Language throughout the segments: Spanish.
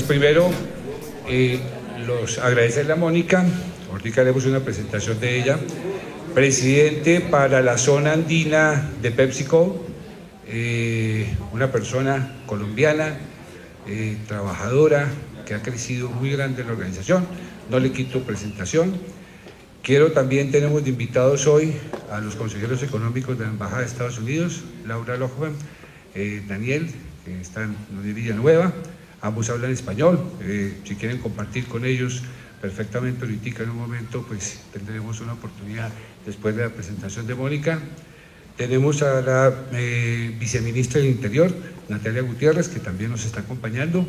Primero, agradecerle a Mónica. Ahorita haremos una presentación de ella, presidente para la zona andina de PepsiCo, una persona colombiana, trabajadora, que ha crecido muy grande en la organización. No le quito presentación. Tenemos de invitados hoy a los consejeros económicos de la Embajada de Estados Unidos, Laura Lochman, Daniel, que está en Villanueva. Ambos hablan español. Si quieren compartir con ellos perfectamente ahorita en un momento, pues tendremos una oportunidad después de la presentación de Mónica. Tenemos a la viceministra del Interior, Natalia Gutiérrez, que también nos está acompañando.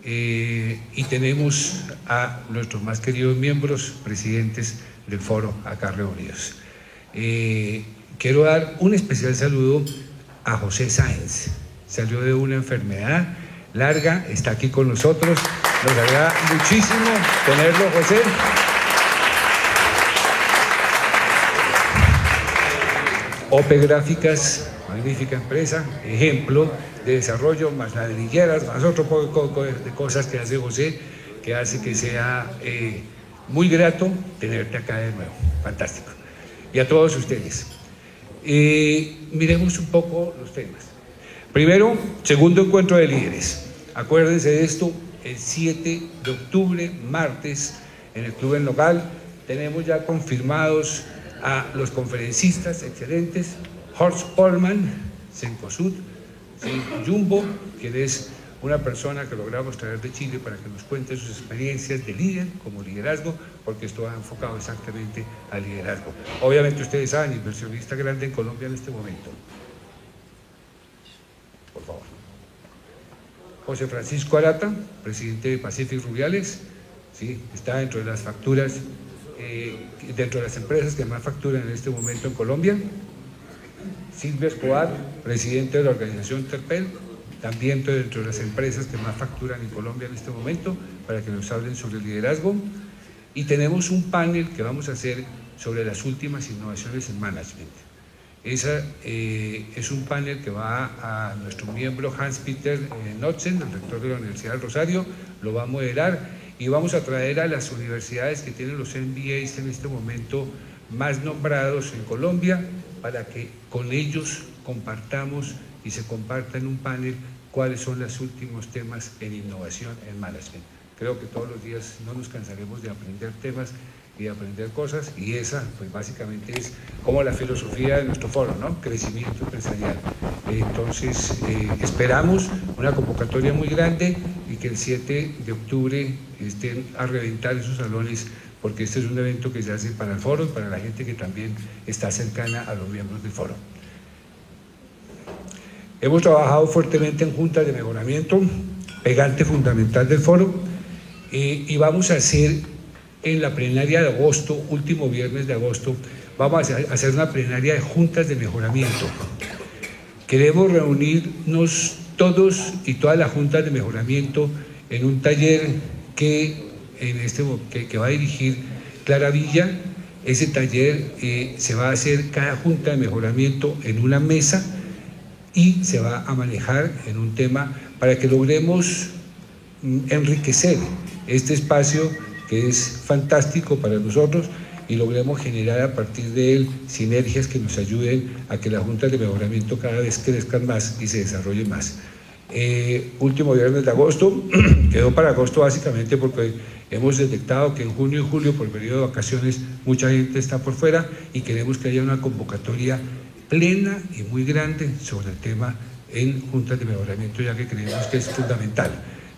Y tenemos a nuestros más queridos miembros, presidentes del foro acá reunidos. Quiero dar un especial saludo a José Sáenz. Salió de una enfermedad larga, está aquí con nosotros, nos agrada muchísimo tenerlo, José. OP Gráficas, magnífica empresa, ejemplo de desarrollo, más ladrilleras, más otro poco de cosas que hace José, que hace que sea muy grato tenerte acá de nuevo, fantástico. Y a todos ustedes. Miremos un poco los temas. Primero, segundo encuentro de líderes. Acuérdense de esto, el 7 de octubre, martes, en el Club El Nogal. Tenemos ya confirmados a los conferencistas excelentes, Horst Polman, Cencosud, Jumbo, quien es una persona que logramos traer de Chile para que nos cuente sus experiencias de líder, como liderazgo, porque esto va enfocado exactamente al liderazgo. Obviamente ustedes saben, inversionista grande en Colombia en este momento. Por favor. José Francisco Arata, presidente de Pacific Rubiales, ¿sí? Está dentro de las facturas, dentro de las empresas que más facturan en este momento en Colombia. Silvia Escobar, presidente de la organización Terpel, también dentro de las empresas que más facturan en Colombia en este momento, para que nos hablen sobre el liderazgo. Y tenemos un panel que vamos a hacer sobre las últimas innovaciones en management. Es un panel que va a nuestro miembro Hans-Peter Notzen, el rector de la Universidad del Rosario, lo va a moderar y vamos a traer a las universidades que tienen los MBAs en este momento más nombrados en Colombia para que con ellos compartamos y se comparta en un panel cuáles son los últimos temas en innovación en management. Creo que todos los días no nos cansaremos de aprender temas y de aprender cosas, y esa pues básicamente es como la filosofía de nuestro foro, ¿no? Crecimiento empresarial. Entonces esperamos una convocatoria muy grande y que el 7 de octubre estén a reventar esos salones, porque este es un evento que se hace para el foro y para la gente que también está cercana a los miembros del foro. Hemos trabajado fuertemente en juntas de mejoramiento, pegante fundamental del foro, y vamos a hacer en la plenaria de agosto, último viernes de agosto, vamos a hacer una plenaria de juntas de mejoramiento. Queremos reunirnos todos y todas las juntas de mejoramiento en un taller que va a dirigir Clara Villa. Ese taller se va a hacer cada junta de mejoramiento en una mesa y se va a manejar en un tema para que logremos enriquecer este espacio que es fantástico para nosotros y logremos generar a partir de él sinergias que nos ayuden a que las juntas de mejoramiento cada vez crezcan más y se desarrollen más. Último viernes de agosto, quedó para agosto básicamente porque hemos detectado que en junio y julio, por el periodo de vacaciones, mucha gente está por fuera y queremos que haya una convocatoria plena y muy grande sobre el tema en juntas de mejoramiento, ya que creemos que es fundamental.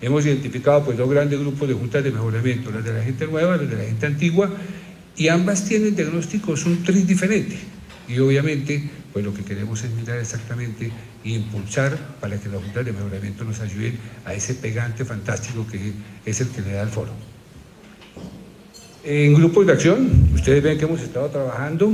Hemos identificado pues dos grandes grupos de juntas de mejoramiento, las de la gente nueva, las de la gente antigua, y ambas tienen diagnósticos, un tris diferente. Y obviamente pues lo que queremos es mirar exactamente e impulsar para que las juntas de mejoramiento nos ayuden a ese pegante fantástico que es el que le da el foro. En grupos de acción, ustedes ven que hemos estado trabajando,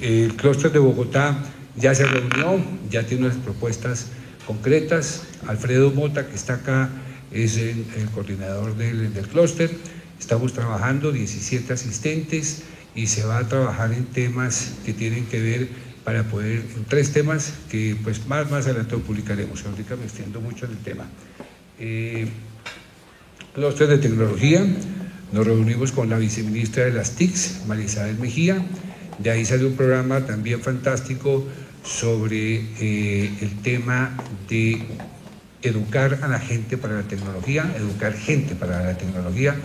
el clúster de Bogotá ya se reunió, ya tiene unas propuestas concretas. Alfredo Mota, que está acá, es el coordinador del clúster. Estamos trabajando 17 asistentes y se va a trabajar en temas que tienen que ver para poder, en 3 temas que pues más adelante lo publicaremos. Ahorita me extiendo mucho en el tema. Clúster de tecnología, nos reunimos con la viceministra de las TICs, María Isabel Mejía. De ahí salió un programa también fantástico sobre el tema de educar a la gente para la tecnología, educar gente para la tecnología,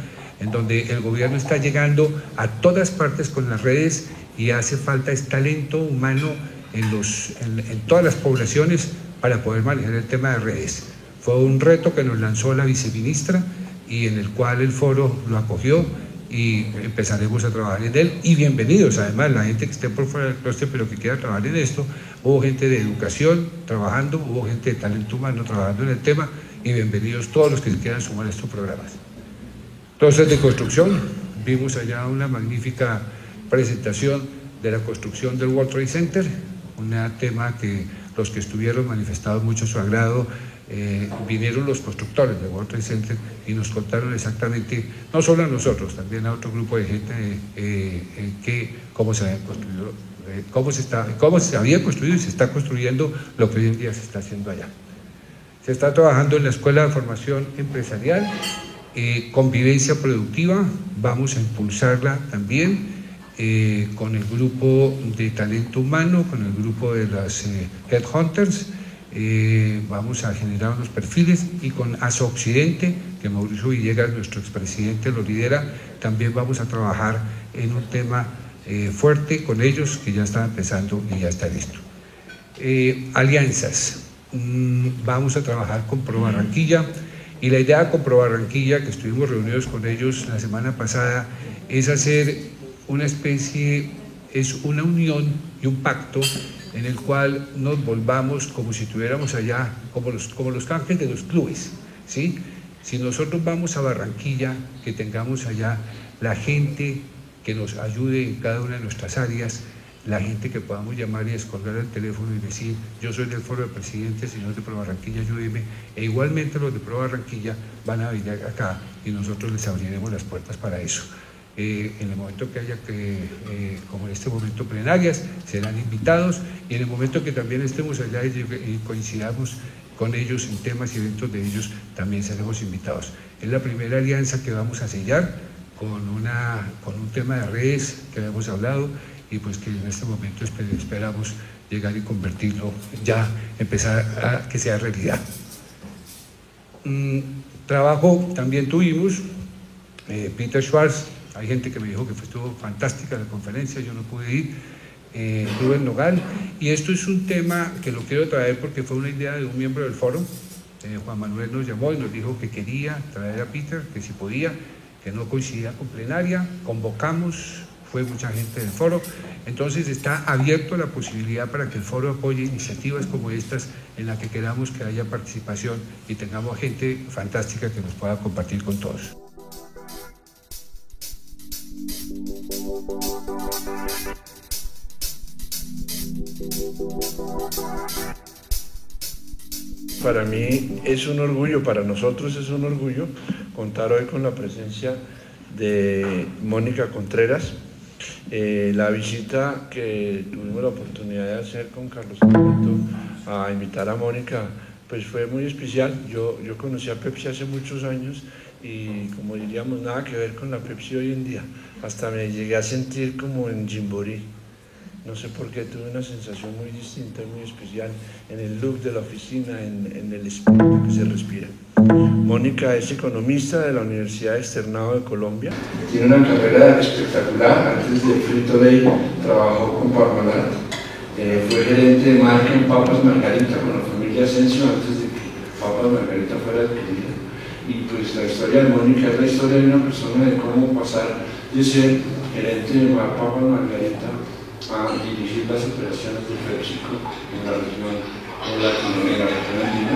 en donde el gobierno está llegando a todas partes con las redes y hace falta ese talento humano en todas las poblaciones para poder manejar el tema de redes. Fue un reto que nos lanzó la viceministra y en el cual el foro lo acogió y empezaremos a trabajar en él. Y bienvenidos, además, la gente que esté por fuera del clúster pero que quiera trabajar en esto. Hubo gente de educación trabajando, hubo gente de talento humano trabajando en el tema, y bienvenidos todos los que se quieran sumar a estos programas. Clúster de construcción, vimos allá una magnífica presentación de la construcción del World Trade Center, un tema que los que estuvieron manifestaron mucho su agrado. Vinieron los constructores de World Trade Center y nos contaron exactamente, no solo a nosotros, también a otro grupo de gente, cómo se habían construido, cómo se había construido y se está construyendo lo que hoy en día se está haciendo allá. Se está trabajando en la Escuela de Formación Empresarial, convivencia productiva, vamos a impulsarla también con el grupo de talento humano, con el grupo de las Headhunters. Vamos a generar unos perfiles, y con ASO Occidente, que Mauricio Villegas, nuestro expresidente, lo lidera, también vamos a trabajar en un tema fuerte con ellos, que ya está empezando y ya está listo. Alianzas, vamos a trabajar con Pro Barranquilla, y la idea con Pro Barranquilla, que estuvimos reunidos con ellos la semana pasada, es hacer una especie, es una unión y un pacto en el cual nos volvamos como si estuviéramos allá, como los canjes de los clubes, ¿sí? Si nosotros vamos a Barranquilla, que tengamos allá la gente que nos ayude en cada una de nuestras áreas, la gente que podamos llamar y descolgar el teléfono y decir: yo soy del Foro de Presidentes, señor de Pro Barranquilla, ayúdeme. E igualmente los de Pro Barranquilla van a venir acá y nosotros les abriremos las puertas para eso. En el momento que haya como en este momento, plenarias, serán invitados, y en el momento que también estemos allá y coincidamos con ellos en temas y eventos de ellos, también seremos invitados. Es la primera alianza que vamos a sellar con un tema de redes que habíamos hablado, y pues que en este momento esperamos llegar y convertirlo, ya empezar a que sea realidad. Trabajo también tuvimos, Peter Schwartz. Hay gente que me dijo que estuvo fantástica la conferencia, yo no pude ir, Rubén Nogal, y esto es un tema que lo quiero traer porque fue una idea de un miembro del foro. Juan Manuel nos llamó y nos dijo que quería traer a Peter, que si podía, que no coincidía con plenaria, convocamos, fue mucha gente del foro, entonces está abierto la posibilidad para que el foro apoye iniciativas como estas, en la que queramos que haya participación y tengamos gente fantástica que nos pueda compartir con todos. Para mí es un orgullo, para nosotros es un orgullo contar hoy con la presencia de Mónica Contreras. La visita que tuvimos la oportunidad de hacer con Carlos Alberto a invitar a Mónica, pues fue muy especial. Yo conocí a Pepsi hace muchos años y, como diríamos, nada que ver con la Pepsi hoy en día. Hasta me llegué a sentir como en Gymboree. No sé por qué, tuve una sensación muy distinta, muy especial en el look de la oficina, en el espíritu que se respira. Mónica es economista de la Universidad Externado de Colombia. Tiene una carrera espectacular. Antes de Frito-Lay trabajó con Parmalat. Fue gerente de marca en Papas Margarita con la familia Asensio antes de que Papas Margarita fuera adquirida. Y pues la historia de Mónica es la historia de una persona, de cómo pasar de ser gerente de Papas Margarita a dirigir las operaciones de PepsiCo en la región andina.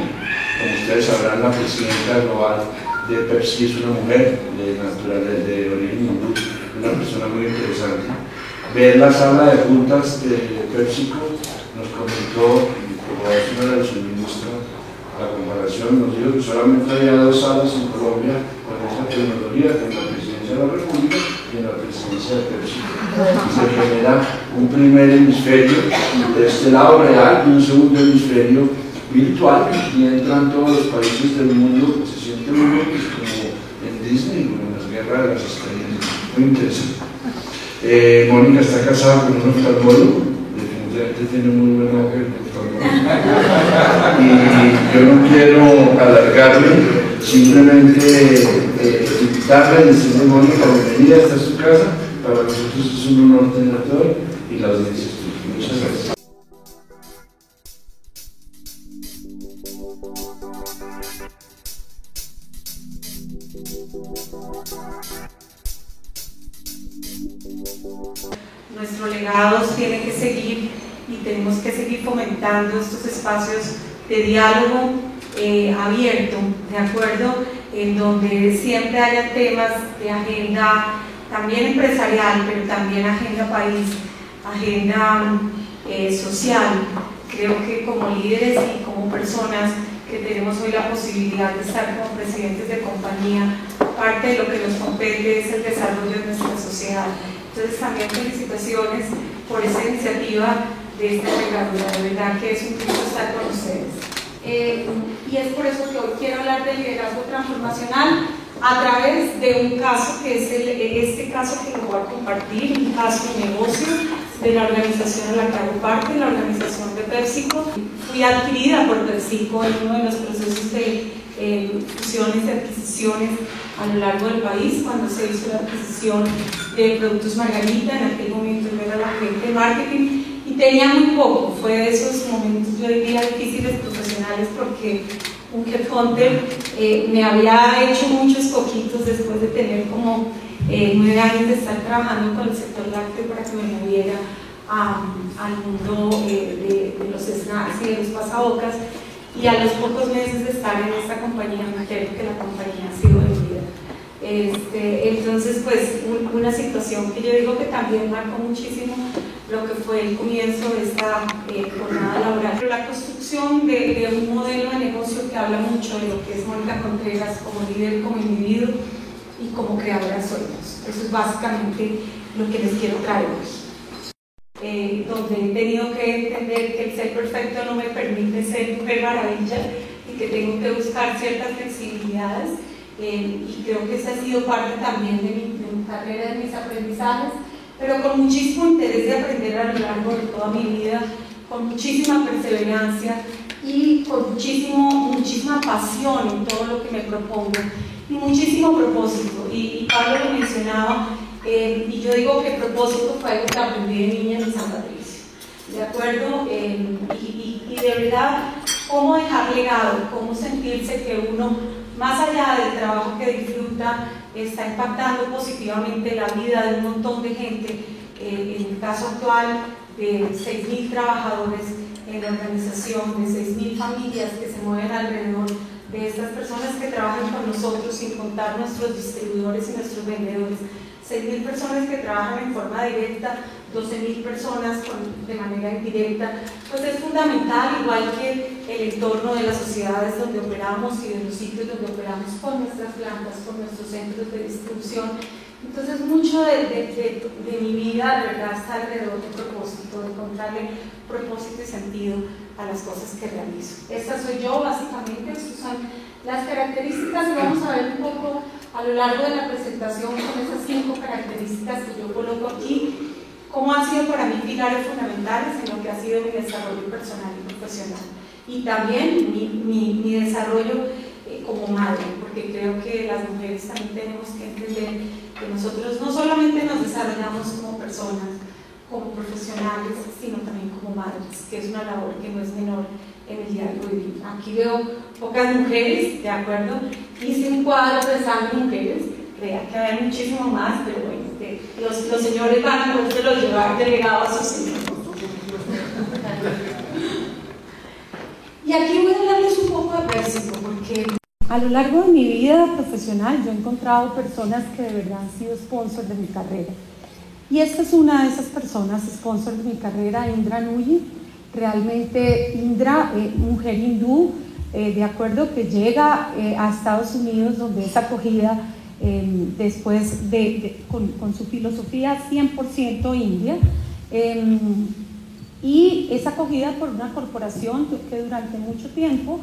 Como ustedes sabrán, la presidenta global de Pepsi es una mujer de origen hindú, una persona muy interesante. Ver la sala de juntas de PepsiCo, nos comentó como decía la subministra, la comparación nos dijo que solamente había 2 salas en Colombia con esa tecnología, en la presidencia de la República y en la presidencia de Pepsi. Y se genera un primer hemisferio de este lado real y un segundo hemisferio virtual, y entran todos los países del mundo. Se siente uno como en Disney o en las guerras de las estrellas. Muy interesante. Mónica está casada con un oftalmólogo, definitivamente tiene muy buen ojo el oftalmólogo. Y yo no quiero alargarme, simplemente darle, decirle Mónica, bienvenida, esta es su casa, para nosotros es un honor tenerte hoy y la audiencia. Muchas gracias. Nuestro legado tiene que seguir y tenemos que seguir fomentando estos espacios de diálogo abierto, ¿de acuerdo? En donde siempre haya temas de agenda también empresarial, pero también agenda país, agenda social. Creo que como líderes y como personas que tenemos hoy la posibilidad de estar como presidentes de compañía, parte de lo que nos compete es el desarrollo de nuestra sociedad. Entonces también felicitaciones por esta iniciativa de esta envergadura, de verdad que es un gusto estar con ustedes. Y es por eso que hoy quiero hablar del liderazgo transformacional a través de un caso que es este caso que les voy a compartir, un caso de negocio de la organización a la que hago parte, la organización de PepsiCo. Fui adquirida por PepsiCo en uno de los procesos de fusiones y adquisiciones a lo largo del país, cuando se hizo la adquisición de Productos Margarita. En aquel momento yo era la gerente de marketing y tenía muy poco. Fue de esos momentos, yo diría, difíciles profesionales, porque un headhunter me había hecho muchos coquitos después de tener como 9 años de estar trabajando con el sector lácteo para que me moviera al mundo de los snacks y de los pasabocas, y a los pocos meses de estar en esta compañía me entero que la compañía ha sido vendida. Entonces, pues, una situación que yo digo que también marcó muchísimo lo que fue el comienzo de esta jornada laboral. Pero la construcción de un modelo de negocio que habla mucho de lo que es Mónica Contreras como líder, como individuo y como creadora de sueños. Eso es básicamente lo que les quiero traer hoy. Donde he tenido que entender que el ser perfecto no me permite ser mujer maravilla y que tengo que buscar ciertas flexibilidades. Y creo que esa ha sido parte también de mi carrera, de mis aprendizajes, pero con muchísimo interés de aprender a lo largo de toda mi vida, con muchísima perseverancia y con muchísima pasión en todo lo que me propongo y muchísimo propósito. Y Pablo lo mencionaba, y yo digo que el propósito fue algo que aprendí de niña en San Patricio, ¿de acuerdo? Y de verdad, cómo dejar legado, cómo sentirse que uno, más allá del trabajo que disfruta, está impactando positivamente la vida de un montón de gente. En el caso actual, de 6.000 trabajadores en la organización, de 6.000 familias que se mueven alrededor de estas personas que trabajan con nosotros, sin contar nuestros distribuidores y nuestros vendedores. 6.000 personas que trabajan en forma directa, 12.000 personas de manera indirecta. Pues es fundamental, igual que el entorno de las sociedades donde operamos y de los sitios donde operamos, con nuestras plantas, con nuestros centros de distribución. Entonces, mucho de mi vida, de verdad, está alrededor de propósito, de encontrarle propósito y sentido a las cosas que realizo. Esta soy yo, básicamente. Estas son las características, y vamos a ver un poco a lo largo de la presentación con esas 5 características que yo coloco aquí, cómo han sido para mí pilares fundamentales en lo que ha sido mi desarrollo personal y profesional. Y también mi desarrollo como madre, porque creo que las mujeres también tenemos que entender que nosotros no solamente nos desarrollamos como personas, como profesionales, sino también como madres, que es una labor que no es menor en el diario vivir. Aquí veo pocas mujeres, ¿de acuerdo? Hice un cuadro pensando en mujeres, creía que había muchísimo más, pero bueno, los señores van a podérselo llevar delegado a sus señores. Y aquí voy a hablarles un poco de PepsiCo, porque a lo largo de mi vida profesional yo he encontrado personas que de verdad han sido sponsors de mi carrera. Y esta es una de esas personas, sponsor de mi carrera, Indra Nui. realmente Indra, mujer hindú, de acuerdo, que llega a Estados Unidos, donde es acogida después con su filosofía 100% india, y es acogida por una corporación que durante mucho tiempo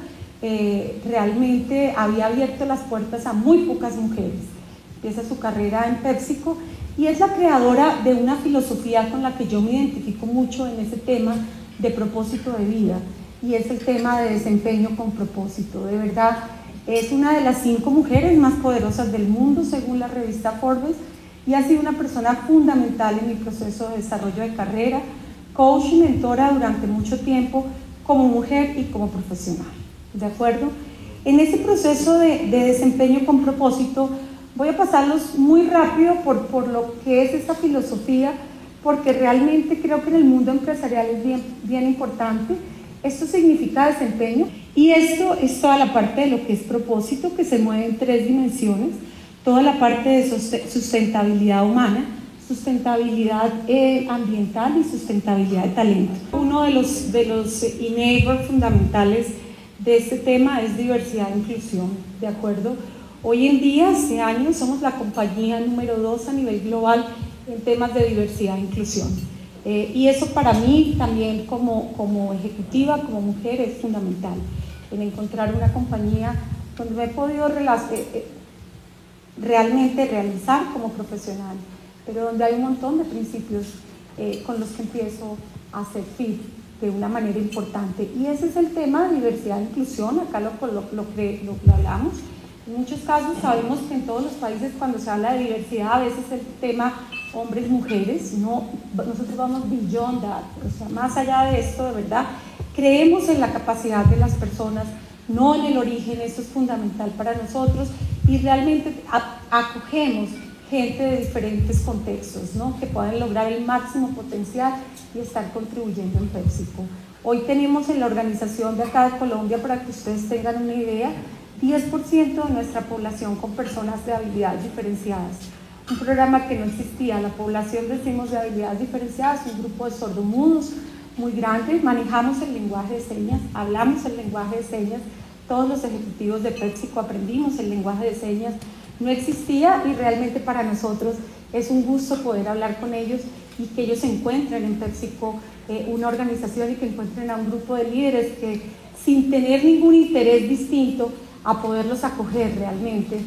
realmente había abierto las puertas a muy pocas mujeres. Empieza su carrera en PepsiCo y es la creadora de una filosofía con la que yo me identifico mucho en ese tema de propósito de vida, y es el tema de desempeño con propósito. De verdad, es una de las 5 mujeres más poderosas del mundo según la revista Forbes, y ha sido una persona fundamental en mi proceso de desarrollo de carrera, coach y mentora durante mucho tiempo como mujer y como profesional. ¿De acuerdo? En ese proceso de desempeño con propósito voy a pasarlos muy rápido por lo que es esta filosofía, porque realmente creo que en el mundo empresarial es bien importante. Esto significa desempeño, y esto es toda la parte de lo que es propósito, que se mueve en 3 dimensiones, toda la parte de sustentabilidad humana, sustentabilidad ambiental y sustentabilidad de talento. Uno de los enablers fundamentales de este tema es diversidad e inclusión, ¿de acuerdo? Hoy en día, hace años, somos la compañía número 2 a nivel global en temas de diversidad e inclusión. Y eso para mí también como ejecutiva, como mujer, es fundamental, en encontrar una compañía donde me he podido realmente realizar como profesional, pero donde hay un montón de principios con los que empiezo a hacer fit de una manera importante. Y ese es el tema de diversidad e inclusión. Acá lo hablamos. En muchos casos sabemos que en todos los países, cuando se habla de diversidad, a veces el tema hombres, mujeres, no, nosotros vamos beyond that, o sea, más allá de esto, de verdad, creemos en la capacidad de las personas, no en el origen. Esto es fundamental para nosotros, y realmente acogemos gente de diferentes contextos, ¿no?, que puedan lograr el máximo potencial y estar contribuyendo en PepsiCo. Hoy tenemos en la organización de acá de Colombia, para que ustedes tengan una idea, 10% de nuestra población con personas de habilidades diferenciadas. Un programa que no existía. La población, decimos, de habilidades diferenciadas, un grupo de sordomudos muy grande. Manejamos el lenguaje de señas, hablamos el lenguaje de señas. Todos los ejecutivos de PepsiCo aprendimos el lenguaje de señas. No existía, y realmente para nosotros es un gusto poder hablar con ellos y que ellos encuentren en PepsiCo una organización, y que encuentren a un grupo de líderes que, sin tener ningún interés distinto a poderlos acoger realmente,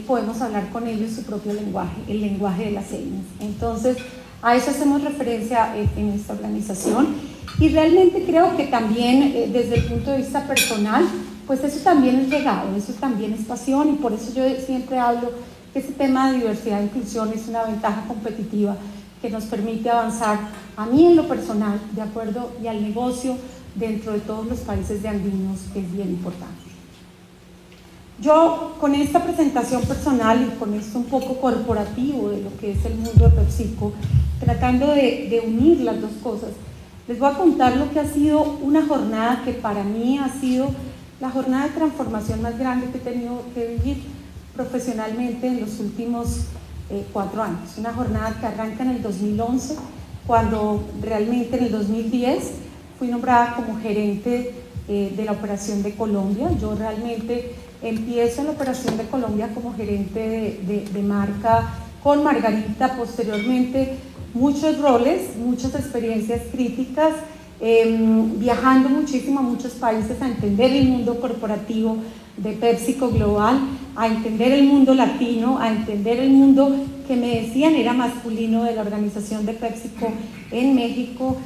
podemos hablar con ellos su propio lenguaje, el lenguaje de las señas. Entonces, a eso hacemos referencia en esta organización, y realmente creo que también desde el punto de vista personal, pues eso también es legado, eso también es pasión, y por eso yo siempre hablo que este tema de diversidad e inclusión es una ventaja competitiva que nos permite avanzar a mí en lo personal, ¿de acuerdo?, y al negocio dentro de todos los países de andinos, que es bien importante. Yo, con esta presentación personal y con esto un poco corporativo de lo que es el mundo de PepsiCo, tratando de unir las dos cosas, les voy a contar lo que ha sido una jornada que para mí ha sido la jornada de transformación más grande que he tenido que vivir profesionalmente en los últimos 4 años. Una jornada que arranca en el 2011, cuando realmente en el 2010 fui nombrada como gerente de la operación de Colombia. Yo realmente empiezo en la operación de Colombia como gerente de marca con Margarita. Posteriormente, muchos roles, muchas experiencias críticas, viajando muchísimo a muchos países a entender el mundo corporativo de PepsiCo global, a entender el mundo latino, a entender el mundo que me decían era masculino de la organización de PepsiCo en México,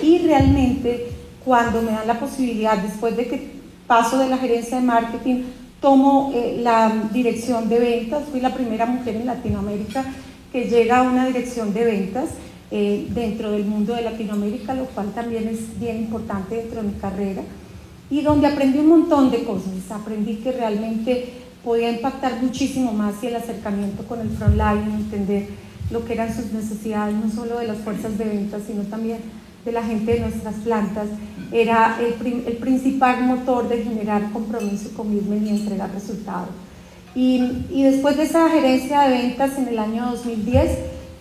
y realmente cuando me dan la posibilidad, después de que paso de la gerencia de marketing, tomo la dirección de ventas. Fui la primera mujer en Latinoamérica que llega a una dirección de ventas dentro del mundo de Latinoamérica, lo cual también es bien importante dentro de mi carrera, y donde aprendí un montón de cosas. Aprendí que realmente podía impactar muchísimo más, y el acercamiento con el frontline, entender lo que eran sus necesidades, no solo de las fuerzas de ventas, sino también de la gente de nuestras plantas, era el principal motor de generar compromiso, commitment y entregar resultados. Y después de esa gerencia de ventas, en el año 2010,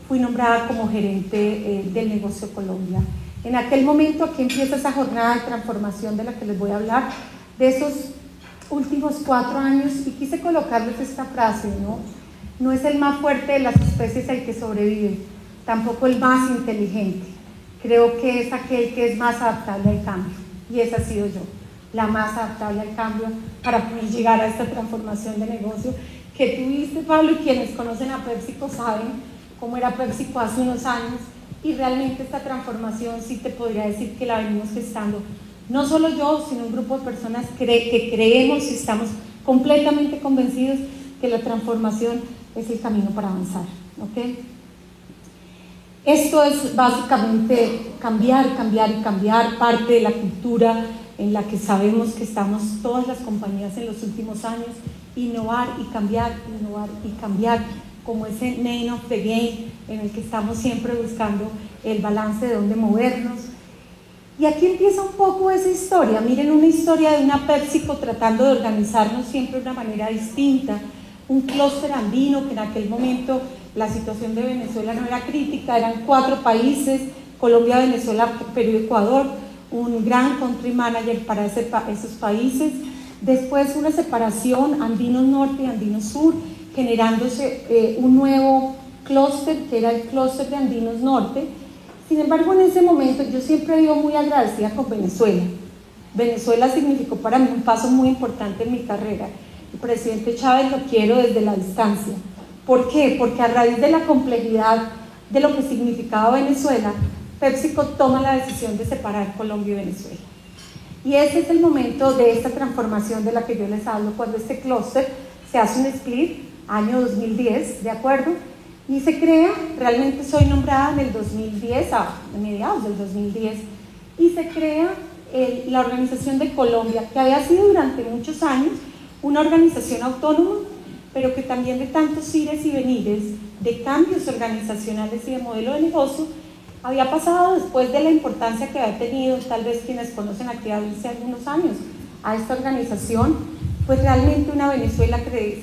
fui nombrada como gerente del negocio Colombia. En aquel momento, aquí empieza esa jornada de transformación de la que les voy a hablar, de esos últimos 4 años, y quise colocarles esta frase, ¿no? No es el más fuerte de las especies el que sobrevive, tampoco el más inteligente. Creo que es aquel que es más adaptable al cambio, y esa he sido yo, la más adaptable al cambio para poder llegar a esta transformación de negocio que tuviste, Pablo, y quienes conocen a PepsiCo saben cómo era PepsiCo hace unos años, y realmente esta transformación sí te podría decir que la venimos gestando, no solo yo, sino un grupo de personas que creemos y estamos completamente convencidos que la transformación es el camino para avanzar, ¿ok? Esto es básicamente cambiar parte de la cultura en la que sabemos que estamos todas las compañías en los últimos años, innovar y cambiar, como ese name of the game en el que estamos siempre buscando el balance de dónde movernos. Y aquí empieza un poco esa historia. Miren, una historia de una PepsiCo tratando de organizarnos siempre de una manera distinta, un clúster andino que en aquel momento la situación de Venezuela no era crítica, eran 4 países, Colombia, Venezuela, Perú y Ecuador, un gran country manager para esos países, después una separación, Andinos Norte y Andinos Sur, generándose un nuevo clúster que era el clúster de Andinos Norte. Sin embargo, en ese momento yo siempre he sido muy agradecida con Venezuela. Venezuela significó para mí un paso muy importante en mi carrera. El presidente Chávez lo quiero desde la distancia. ¿Por qué? Porque a raíz de la complejidad de lo que significaba Venezuela, PepsiCo toma la decisión de separar Colombia y Venezuela. Y ese es el momento de esta transformación de la que yo les hablo, cuando este clúster se hace un split, año 2010, ¿de acuerdo? Y se crea, realmente soy nombrada en el 2010, a mediados del 2010, y se crea la Organización de Colombia, que había sido durante muchos años una organización autónoma, pero que también de tantos ires y venires, de cambios organizacionales y de modelo de negocio, había pasado después de la importancia que había tenido, tal vez quienes conocen actividad hace algunos años, a esta organización, pues realmente una Venezuela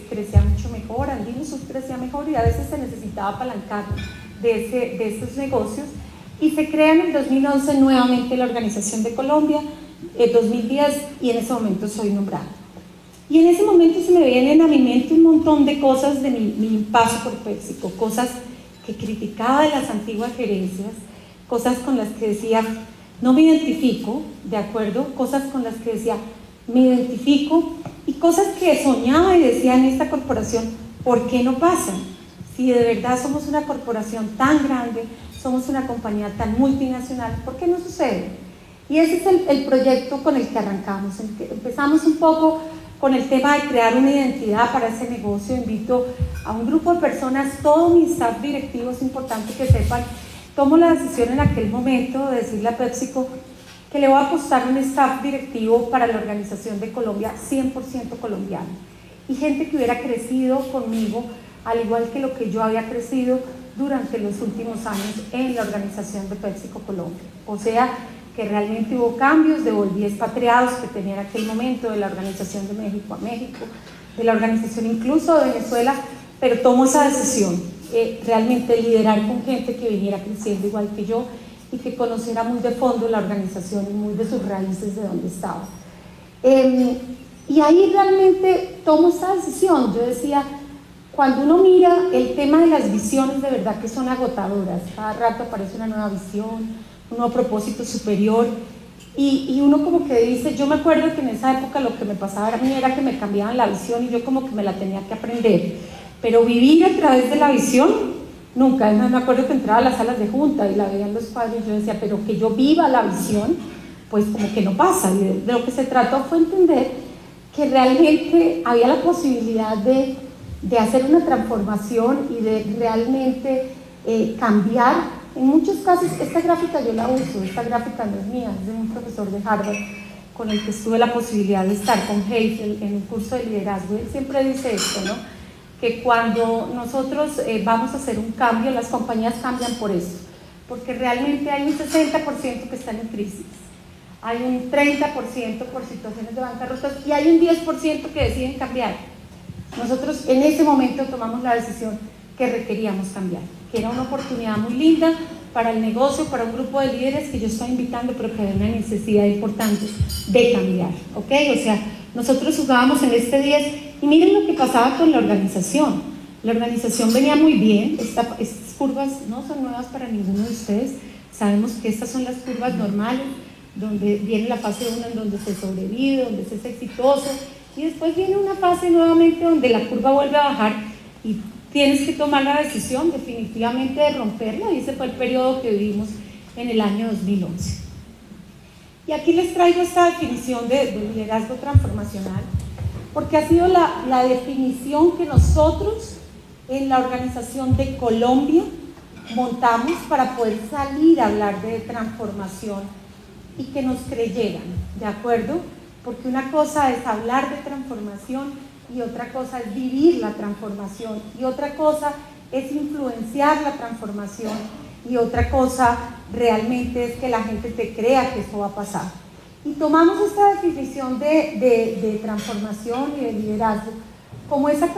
crecía mucho mejor, Andino Sur crecía mejor y a veces se necesitaba apalancar de estos negocios, y se crea en el 2011 nuevamente la Organización de Colombia, en 2010, y en ese momento soy nombrada. Y en ese momento se me vienen a mi mente un montón de cosas de mi paso por PepsiCo, cosas que criticaba de las antiguas gerencias, cosas con las que decía, no me identifico, ¿de acuerdo? Cosas con las que decía, me identifico, y cosas que soñaba y decía en esta corporación, ¿por qué no pasan? Si de verdad somos una corporación tan grande, somos una compañía tan multinacional, ¿por qué no sucede? Y ese es el proyecto con el que arrancamos. Empezamos un poco con el tema de crear una identidad para ese negocio. Invito a un grupo de personas, todo mi staff directivo, es importante que sepan, tomo la decisión en aquel momento de decirle a PepsiCo que le voy a apostar un staff directivo para la Organización de Colombia 100% colombiano, y gente que hubiera crecido conmigo al igual que lo que yo había crecido durante los últimos años en la Organización de PepsiCo Colombia. O sea, que realmente hubo cambios, devolví expatriados que tenía en aquel momento de la Organización de México a México, de la organización incluso de Venezuela, pero tomo esa decisión, realmente liderar con gente que viniera creciendo igual que yo y que conociera muy de fondo la organización y muy de sus raíces de donde estaba. Y ahí realmente tomo esa decisión. Yo decía, cuando uno mira el tema de las visiones, de verdad que son agotadoras, cada rato aparece una nueva visión, un nuevo propósito superior, y uno como que dice, yo me acuerdo que en esa época lo que me pasaba a mí era que me cambiaban la visión y yo como que me la tenía que aprender, pero vivir a través de la visión, nunca. Además me acuerdo que entraba a las salas de junta y la veía en los cuadros y yo decía, pero que yo viva la visión, pues como que no pasa, y de lo que se trató fue entender que realmente había la posibilidad de hacer una transformación y de realmente cambiar. En muchos casos, esta gráfica yo la uso, esta gráfica no es mía, es de un profesor de Harvard con el que tuve la posibilidad de estar con Hazel en un curso de liderazgo. Él siempre dice esto, ¿no? Que cuando nosotros vamos a hacer un cambio, las compañías cambian por eso, porque realmente hay un 60% que están en crisis, hay un 30% por situaciones de bancarrotas y hay un 10% que deciden cambiar. Nosotros en ese momento tomamos la decisión que requeríamos cambiar, que era una oportunidad muy linda para el negocio, para un grupo de líderes que yo estoy invitando, pero que hay una necesidad importante de cambiar, ¿ok? O sea, nosotros jugábamos en este 10 y miren lo que pasaba con la organización. La organización venía muy bien, estas curvas no son nuevas para ninguno de ustedes, sabemos que estas son las curvas normales, donde viene la fase 1 en donde se sobrevive, donde se es exitoso, y después viene una fase nuevamente donde la curva vuelve a bajar y tienes que tomar la decisión definitivamente de romperla, y ese fue el periodo que vivimos en el año 2011. Y aquí les traigo esta definición de liderazgo transformacional, porque ha sido la definición que nosotros en la organización de Colombia montamos para poder salir a hablar de transformación y que nos creyeran, ¿de acuerdo? Porque una cosa es hablar de transformación y otra cosa es vivir la transformación y otra cosa es influenciar la transformación y otra cosa realmente es que la gente te crea que eso va a pasar. Y tomamos esta definición de transformación y de liderazgo como esa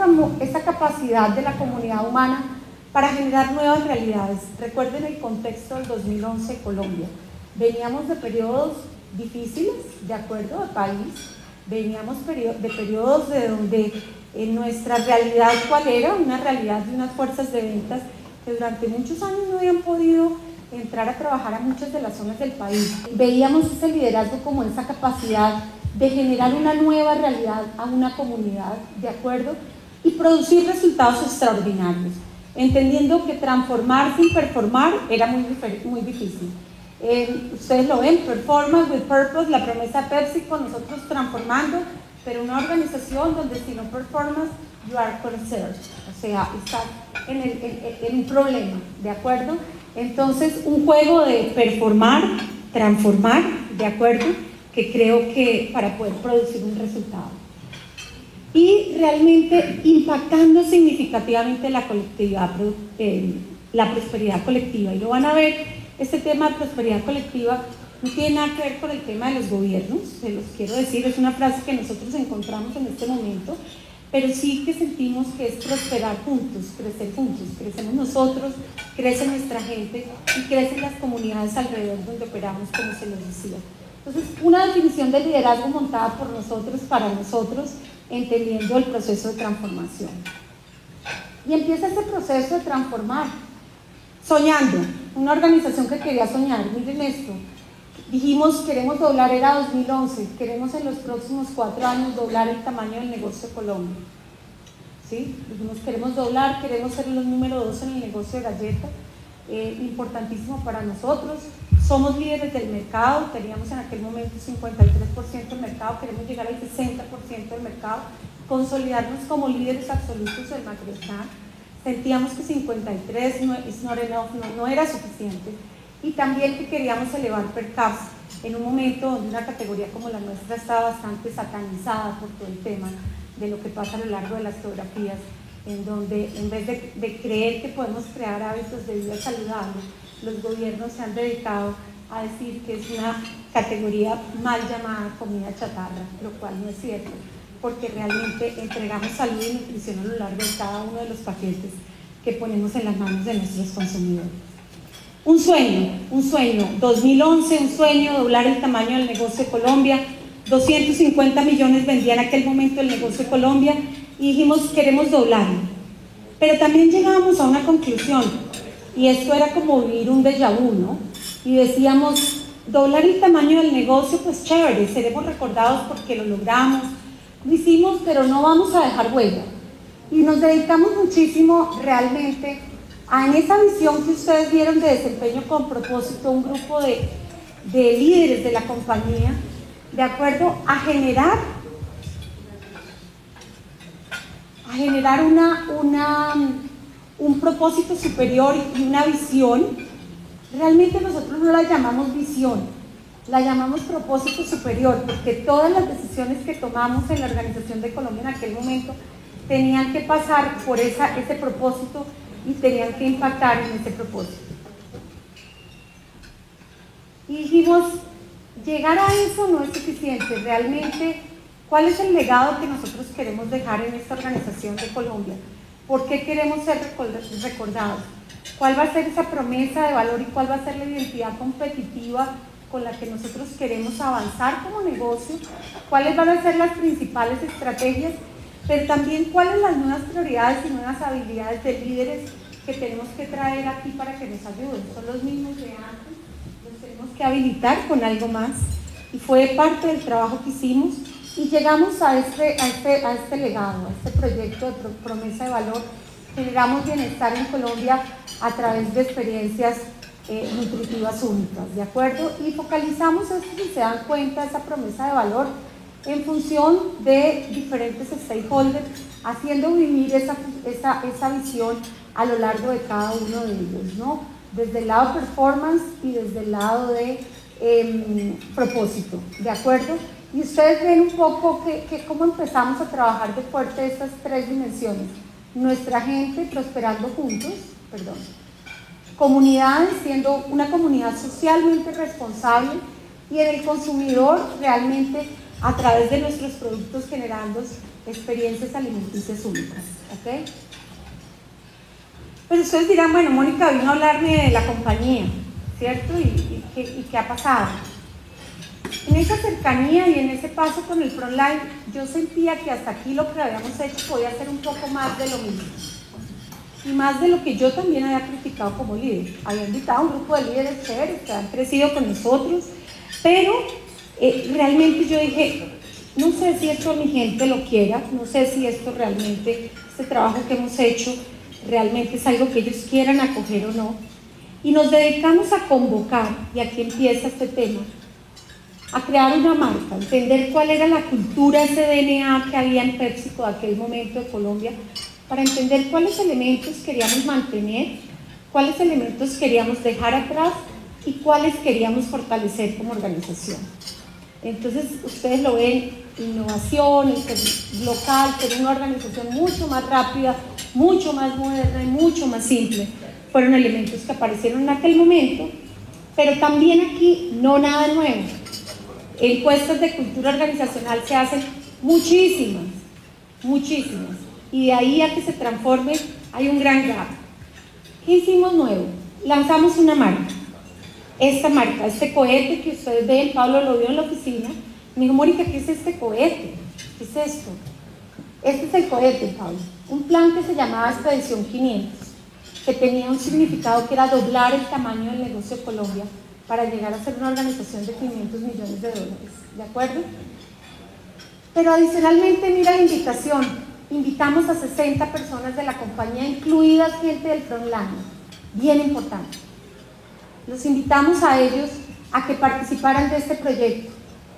capacidad de la comunidad humana para generar nuevas realidades. Recuerden el contexto del 2011 Colombia. Veníamos de periodos difíciles, de acuerdo al país, veníamos de periodos de donde en nuestra realidad, ¿cuál era? Una realidad de unas fuerzas de ventas que durante muchos años no habían podido entrar a trabajar a muchas de las zonas del país. Veíamos ese liderazgo como esa capacidad de generar una nueva realidad a una comunidad, ¿de acuerdo? Y producir resultados extraordinarios, entendiendo que transformar sin performar era muy difícil. Ustedes lo ven, performance with purpose, la promesa de PepsiCo, nosotros transformando, pero una organización donde si no performance, you are concerned, o sea, estás en un problema, ¿de acuerdo? Entonces, un juego de performar, transformar, ¿de acuerdo? Que creo que para poder producir un resultado. Y realmente impactando significativamente la colectividad, la prosperidad colectiva. Y lo van a ver, este tema de prosperidad colectiva no tiene nada que ver con el tema de los gobiernos, se los quiero decir, es una frase que nosotros encontramos en este momento, pero sí que sentimos que es prosperar juntos, crecemos nosotros, crece nuestra gente y crecen las comunidades alrededor donde operamos, como se los decía. Entonces, una definición de liderazgo montada por nosotros, para nosotros, entendiendo el proceso de transformación. Y empieza ese proceso de transformar, soñando, una organización que quería soñar, miren esto, dijimos queremos doblar, era 2011, queremos en los próximos 4 años doblar el tamaño del negocio de Colombia, ¿sí? Dijimos queremos doblar, queremos ser los número 2 en el negocio de galletas, importantísimo para nosotros, somos líderes del mercado, teníamos en aquel momento 53% del mercado, queremos llegar al 60% del mercado, consolidarnos como líderes absolutos del macroscan. Sentíamos que 53 no era suficiente, y también que queríamos elevar per capita en un momento donde una categoría como la nuestra estaba bastante satanizada por todo el tema de lo que pasa a lo largo de las geografías, en donde en vez de creer que podemos crear hábitos de vida saludables, los gobiernos se han dedicado a decir que es una categoría mal llamada comida chatarra, lo cual no es cierto, porque realmente entregamos salud y nutrición a lo largo de cada uno de los paquetes que ponemos en las manos de nuestros consumidores. Un sueño, 2011, un sueño, doblar el tamaño del negocio de Colombia, 250 millones vendía en aquel momento el negocio de Colombia, y dijimos queremos doblarlo. Pero también llegábamos a una conclusión, y esto era como vivir un déjà vu, ¿no? Y decíamos, doblar el tamaño del negocio, pues chévere, seremos recordados porque lo logramos, lo hicimos, pero no vamos a dejar huella. Y nos dedicamos muchísimo realmente en esa visión que ustedes vieron de desempeño con propósito, un grupo de líderes de la compañía, de acuerdo a generar un propósito superior y una visión. Realmente nosotros no la llamamos visión, la llamamos propósito superior, porque todas las decisiones que tomamos en la organización de Colombia en aquel momento tenían que pasar por ese propósito y tenían que impactar en ese propósito. Y dijimos, llegar a eso no es suficiente, realmente, ¿cuál es el legado que nosotros queremos dejar en esta organización de Colombia? ¿Por qué queremos ser recordados? ¿Cuál va a ser esa promesa de valor y cuál va a ser la identidad competitiva con la que nosotros queremos avanzar como negocio? ¿Cuáles van a ser las principales estrategias? Pero también cuáles las nuevas prioridades y nuevas habilidades de líderes que tenemos que traer aquí para que nos ayuden. Son los mismos de antes, los tenemos que habilitar con algo más. Y fue parte del trabajo que hicimos y llegamos a este legado, a este proyecto de promesa de valor. Generamos bienestar en Colombia a través de experiencias nutritivas únicas, ¿de acuerdo? Y focalizamos esto, si se dan cuenta, esa promesa de valor en función de diferentes stakeholders, haciendo vivir esa visión a lo largo de cada uno de ellos, ¿no? Desde el lado performance y desde el lado de propósito, ¿de acuerdo? Y ustedes ven un poco cómo empezamos a trabajar de fuerte estas tres dimensiones. Nuestra gente prosperando juntos, comunidades siendo una comunidad socialmente responsable y en el consumidor realmente a través de nuestros productos generando experiencias alimenticias únicas, ¿ok? Pero ustedes dirán, bueno, Mónica vino a hablarme de la compañía, ¿cierto? ¿Y qué ha pasado? En esa cercanía y en ese paso con el Frontline, yo sentía que hasta aquí lo que habíamos hecho podía ser un poco más de lo mismo. Y más de lo que yo también había criticado como líder. Había invitado a un grupo de líderes chéveres que han crecido con nosotros, pero realmente yo dije, no sé si esto mi gente lo quiera, no sé si esto realmente, este trabajo que hemos hecho, realmente es algo que ellos quieran acoger o no. Y nos dedicamos a convocar, y aquí empieza este tema, a crear una marca, entender cuál era la cultura, ese DNA que había en PepsiCo de aquel momento de Colombia, para entender cuáles elementos queríamos mantener, cuáles elementos queríamos dejar atrás y cuáles queríamos fortalecer como organización. Entonces, ustedes lo ven, innovación, local, ser una organización mucho más rápida, mucho más moderna y mucho más simple. Fueron elementos que aparecieron en aquel momento, pero también aquí no nada nuevo. Encuestas de cultura organizacional se hacen muchísimas, muchísimas. Y de ahí a que se transforme hay un gran gap. ¿Qué hicimos nuevo? Lanzamos una marca. Esta marca, este cohete que ustedes ven, Pablo lo vio en la oficina, me dijo, Mónica, ¿qué es este cohete? ¿Qué es esto? Este es el cohete, Pablo. Un plan que se llamaba Expedición 500, que tenía un significado que era doblar el tamaño del negocio de Colombia para llegar a ser una organización de 500 millones de dólares, ¿de acuerdo? Pero adicionalmente, mira la invitación, invitamos a 60 personas de la compañía, incluidas gente del Frontline, bien importante. Los invitamos a ellos a que participaran de este proyecto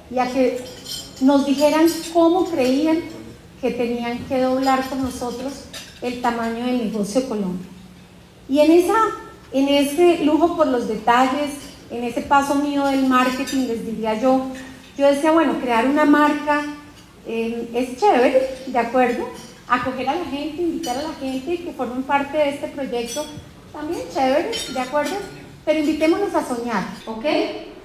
y a que nos dijeran cómo creían que tenían que doblar con nosotros el tamaño del negocio de Colombia. Y en ese lujo por los detalles, en ese paso mío del marketing, les diría yo decía, bueno, crear una marca es chévere, ¿de acuerdo? Acoger a la gente, invitar a la gente y que formen parte de este proyecto, también chévere, ¿de acuerdo? Pero invitémonos a soñar, ¿ok?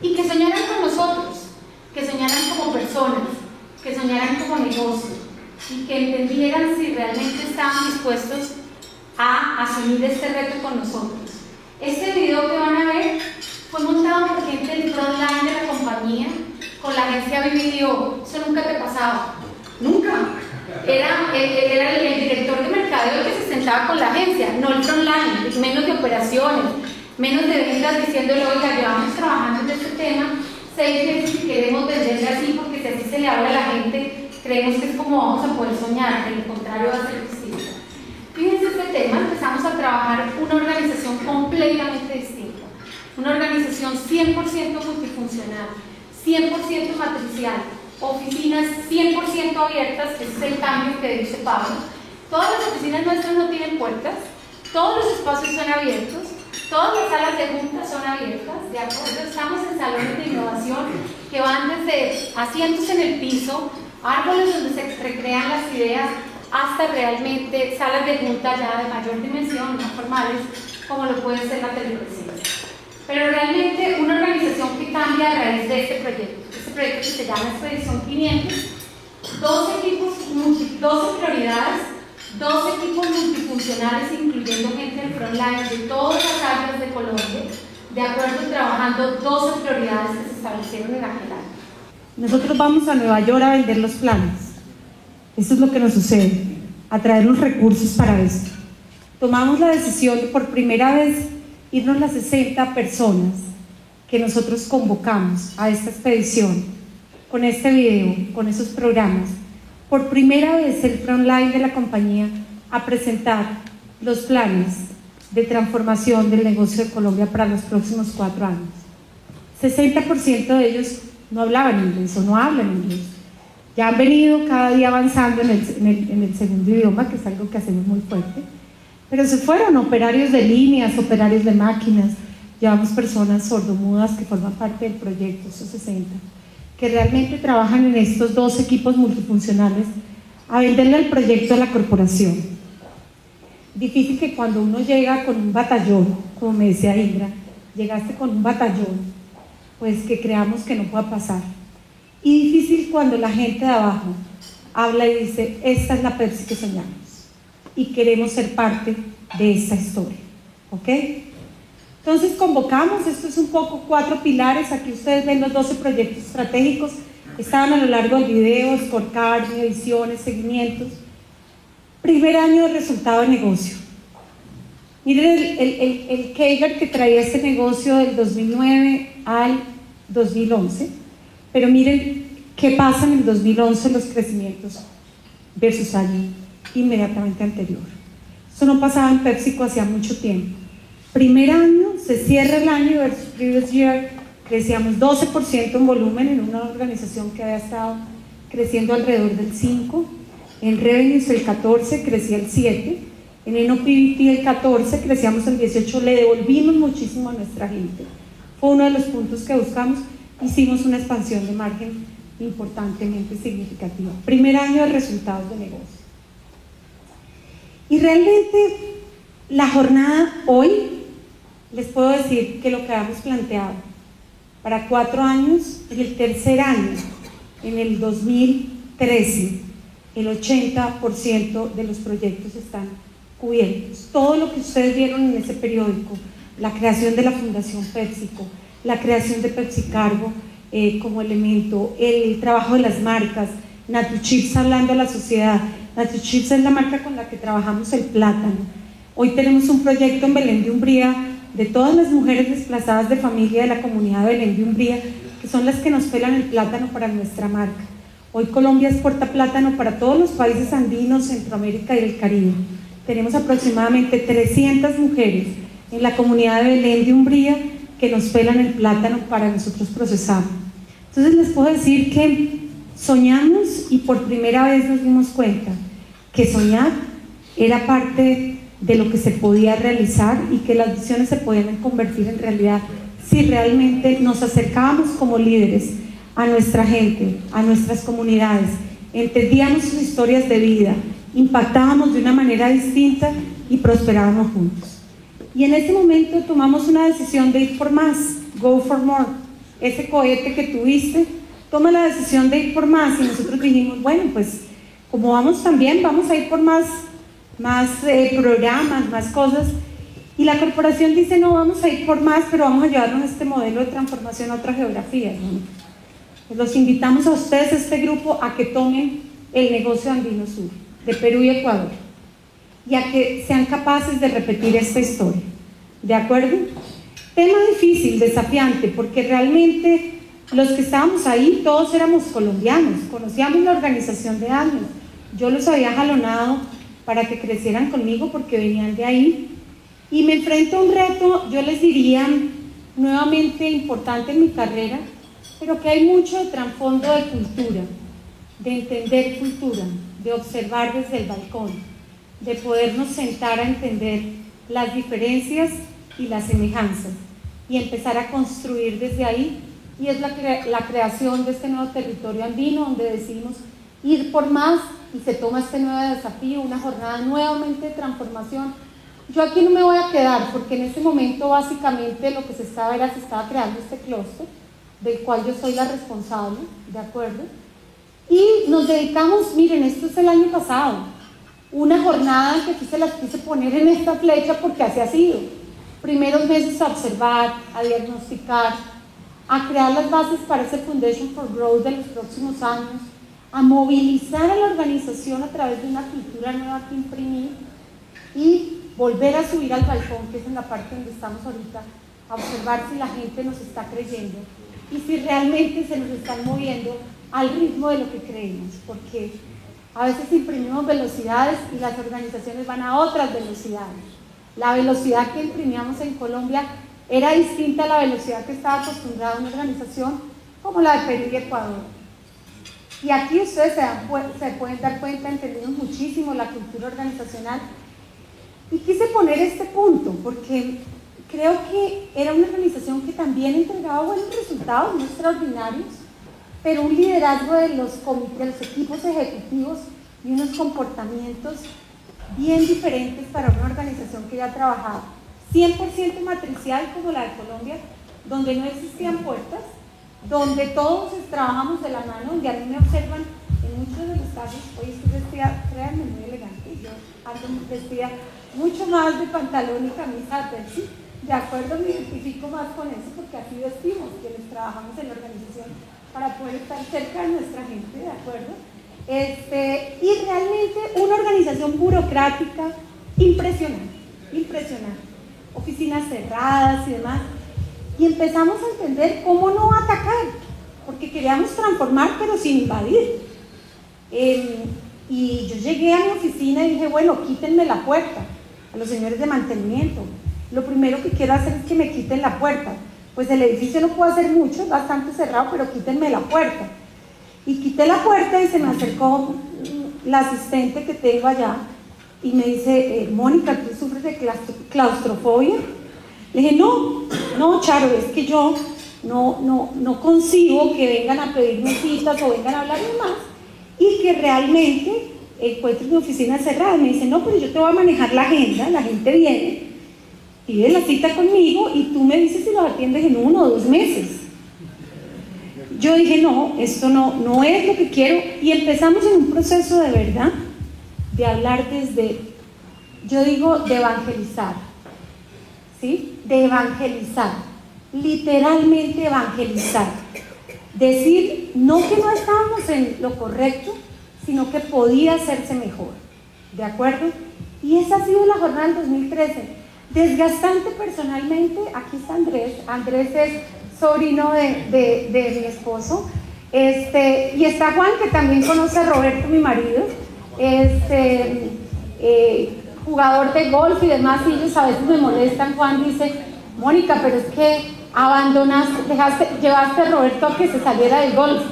Y que soñaran con nosotros, que soñaran como personas, que soñaran como negocio y que entendieran si realmente estaban dispuestos a asumir este reto con nosotros. Este video que van a ver fue montado por gente del Frontline de la compañía con la agencia BBDO. Eso nunca te pasaba, nunca. Era el director de mercadeo que se sentaba con la agencia, no el Frontline, menos de operaciones, menos de ventas, diciéndole, oiga, llevamos trabajando en este tema 6 meses y queremos venderle así porque si así se le habla a la gente, creemos que es como vamos a poder soñar, de lo contrario va a ser distinto. Fíjense este tema, empezamos a trabajar una organización completamente distinta, una organización 100% multifuncional, 100% matricial, oficinas 100% abiertas, que ese es el cambio que dice Pablo. Todas las oficinas nuestras no tienen puertas, todos los espacios son abiertos, todas las salas de juntas son abiertas, ¿de acuerdo? Estamos en salones de innovación que van desde asientos en el piso, árboles donde se recrean las ideas, hasta realmente salas de junta ya de mayor dimensión, no formales, como lo puede ser la telepresidencia. Pero realmente una organización que cambia a raíz de este proyecto que se llama Expedición 500, 12 equipos, 12 prioridades, 2 equipos multifuncionales, incluyendo gente del frontline de todas las áreas de Colombia, de acuerdo, trabajando 12 prioridades que se establecieron en aquel año. Nosotros vamos a Nueva York a vender los planes. Eso es lo que nos sucede, a traer los recursos para esto. Tomamos la decisión de por primera vez irnos las 60 personas que nosotros convocamos a esta expedición, con este video, con esos programas. Por primera vez el frontline de la compañía a presentar los planes de transformación del negocio de Colombia para los próximos 4 años. 60% de ellos no hablaban inglés o no hablan inglés. Ya han venido cada día avanzando en el segundo idioma, que es algo que hacemos muy fuerte, pero se fueron operarios de líneas, operarios de máquinas. Llevamos personas sordomudas que forman parte del proyecto, esos 60, que realmente trabajan en estos 2 equipos multifuncionales a venderle el proyecto a la corporación. Difícil que cuando uno llega con un batallón, como me decía Indra, llegaste con un batallón, pues que creamos que no pueda pasar. Y difícil cuando la gente de abajo habla y dice, esta es la Pepsi que soñamos y queremos ser parte de esta historia, ¿ok? Entonces convocamos, esto es un poco 4 pilares, aquí ustedes ven los 12 proyectos estratégicos, estaban a lo largo del video, scorecard, mediciones, seguimientos. Primer año de resultado de negocio. Miren el CAGR que traía este negocio del 2009 al 2011, pero miren qué pasa en el 2011 los crecimientos versus año inmediatamente anterior. Esto no pasaba en PepsiCo hacía mucho tiempo. Primer año, se cierra el año versus previous year, crecíamos 12% en volumen en una organización que había estado creciendo alrededor del 5%, en revenues el 14%, crecía el 7%, en NOPBT el 14%, crecíamos el 18%, le devolvimos muchísimo a nuestra gente. Fue uno de los puntos que buscamos, hicimos una expansión de margen importantemente significativa. Primer año de resultados de negocio. Y realmente la jornada hoy, les puedo decir que lo que habíamos planteado para 4 años, y el tercer año, en el 2013, el 80% de los proyectos están cubiertos. Todo lo que ustedes vieron en ese periódico, la creación de la Fundación PepsiCo, la creación de PepsiCargo como elemento, el trabajo de las marcas, Natuchips hablando a la sociedad. Natuchips es la marca con la que trabajamos el plátano. Hoy tenemos un proyecto en Belén de Umbría de todas las mujeres desplazadas de familia de la comunidad de Belén de Umbría, que son las que nos pelan el plátano para nuestra marca. Hoy Colombia exporta plátano para todos los países andinos, Centroamérica y el Caribe. Tenemos aproximadamente 300 mujeres en la comunidad de Belén de Umbría que nos pelan el plátano para nosotros procesarlo. Entonces les puedo decir que soñamos y por primera vez nos dimos cuenta que soñar era parte de lo que se podía realizar y que las visiones se podían convertir en realidad si realmente nos acercábamos como líderes a nuestra gente, a nuestras comunidades, entendíamos sus historias de vida, impactábamos de una manera distinta y prosperábamos juntos. Y en ese momento tomamos una decisión de ir por más, go for more. Ese cohete que tuviste, toma la decisión de ir por más y nosotros dijimos, bueno, pues como vamos también, vamos a ir por más programas, más cosas. Y la corporación dice, no, vamos a ir por más, pero vamos a llevarnos este modelo de transformación a otras geografías, ¿no? Pues los invitamos a ustedes, a este grupo, a que tomen el negocio andino sur, de Perú y Ecuador, y a que sean capaces de repetir esta historia, ¿de acuerdo? Tema difícil, desafiante, porque realmente los que estábamos ahí, todos éramos colombianos, conocíamos la organización de años, yo los había jalonado para que crecieran conmigo porque venían de ahí, y me enfrento a un reto, yo les diría, nuevamente importante en mi carrera, pero que hay mucho de trasfondo de cultura, de entender cultura, de observar desde el balcón, de podernos sentar a entender las diferencias y las semejanzas y empezar a construir desde ahí, y es la creación de este nuevo territorio andino donde decidimos ir por más y se toma este nuevo desafío, una jornada nuevamente de transformación. Yo aquí no me voy a quedar porque en este momento básicamente lo que se estaba creando este clúster del cual yo soy la responsable, ¿de acuerdo? Y nos dedicamos, miren, esto es el año pasado, una jornada que aquí se las quise poner en esta flecha porque así ha sido. Primeros meses a observar, a diagnosticar, a crear las bases para ese Foundation for Growth de los próximos años, a movilizar a la organización a través de una cultura nueva que imprimir y volver a subir al balcón, que es en la parte donde estamos ahorita, a observar si la gente nos está creyendo y si realmente se nos están moviendo al ritmo de lo que creemos, porque a veces imprimimos velocidades y las organizaciones van a otras velocidades. La velocidad que imprimíamos en Colombia era distinta a la velocidad que estaba acostumbrada una organización como la de Perú y Ecuador. Y aquí ustedes se pueden dar cuenta, entendimos muchísimo la cultura organizacional. Y quise poner este punto porque creo que era una organización que también entregaba buenos resultados, no extraordinarios, pero un liderazgo de los equipos ejecutivos y unos comportamientos bien diferentes para una organización que ya trabajaba 100% matricial como la de Colombia, donde no existían puertas, donde todos trabajamos de la mano, donde a mí me observan en muchos de los casos. Hoy estoy vestida, créanme, muy elegante, yo ando vestida mucho más de pantalón y camisa de Pepsi, de acuerdo, me identifico más con eso porque así vestimos quienes trabajamos en la organización para poder estar cerca de nuestra gente, de acuerdo. Y realmente una organización burocrática impresionante, oficinas cerradas y demás, y empezamos a entender cómo no atacar, porque queríamos transformar pero sin invadir. Y yo llegué a mi oficina y dije, bueno, quítenme la puerta a los señores de mantenimiento. Lo primero que quiero hacer es que me quiten la puerta. Pues el edificio no puedo hacer mucho, es bastante cerrado, pero quítenme la puerta. Y quité la puerta y se me acercó la asistente que tengo allá y me dice, Mónica, ¿tú sufres de claustrofobia? Le dije, no, Charo, es que yo no concibo que vengan a pedirme citas o vengan a hablar más y que realmente encuentro mi oficina cerrada. Me dice, no, pero yo te voy a manejar la agenda, la gente viene, pide la cita conmigo y tú me dices si los atiendes en 1 o 2 meses. Yo dije, no, esto no es lo que quiero, y empezamos en un proceso de verdad, de hablar desde, yo digo, de evangelizar, ¿sí? De evangelizar, literalmente evangelizar. Decir, no que no estábamos en lo correcto, sino que podía hacerse mejor, ¿de acuerdo? Y esa ha sido la jornada del 2013, desgastante personalmente. Aquí está Andrés es sobrino de mi esposo, y está Juan, que también conoce a Roberto, mi marido, jugador de golf y demás, y ellos a veces me molestan. Juan dice, Mónica, pero es que llevaste a Roberto a que se saliera del golf.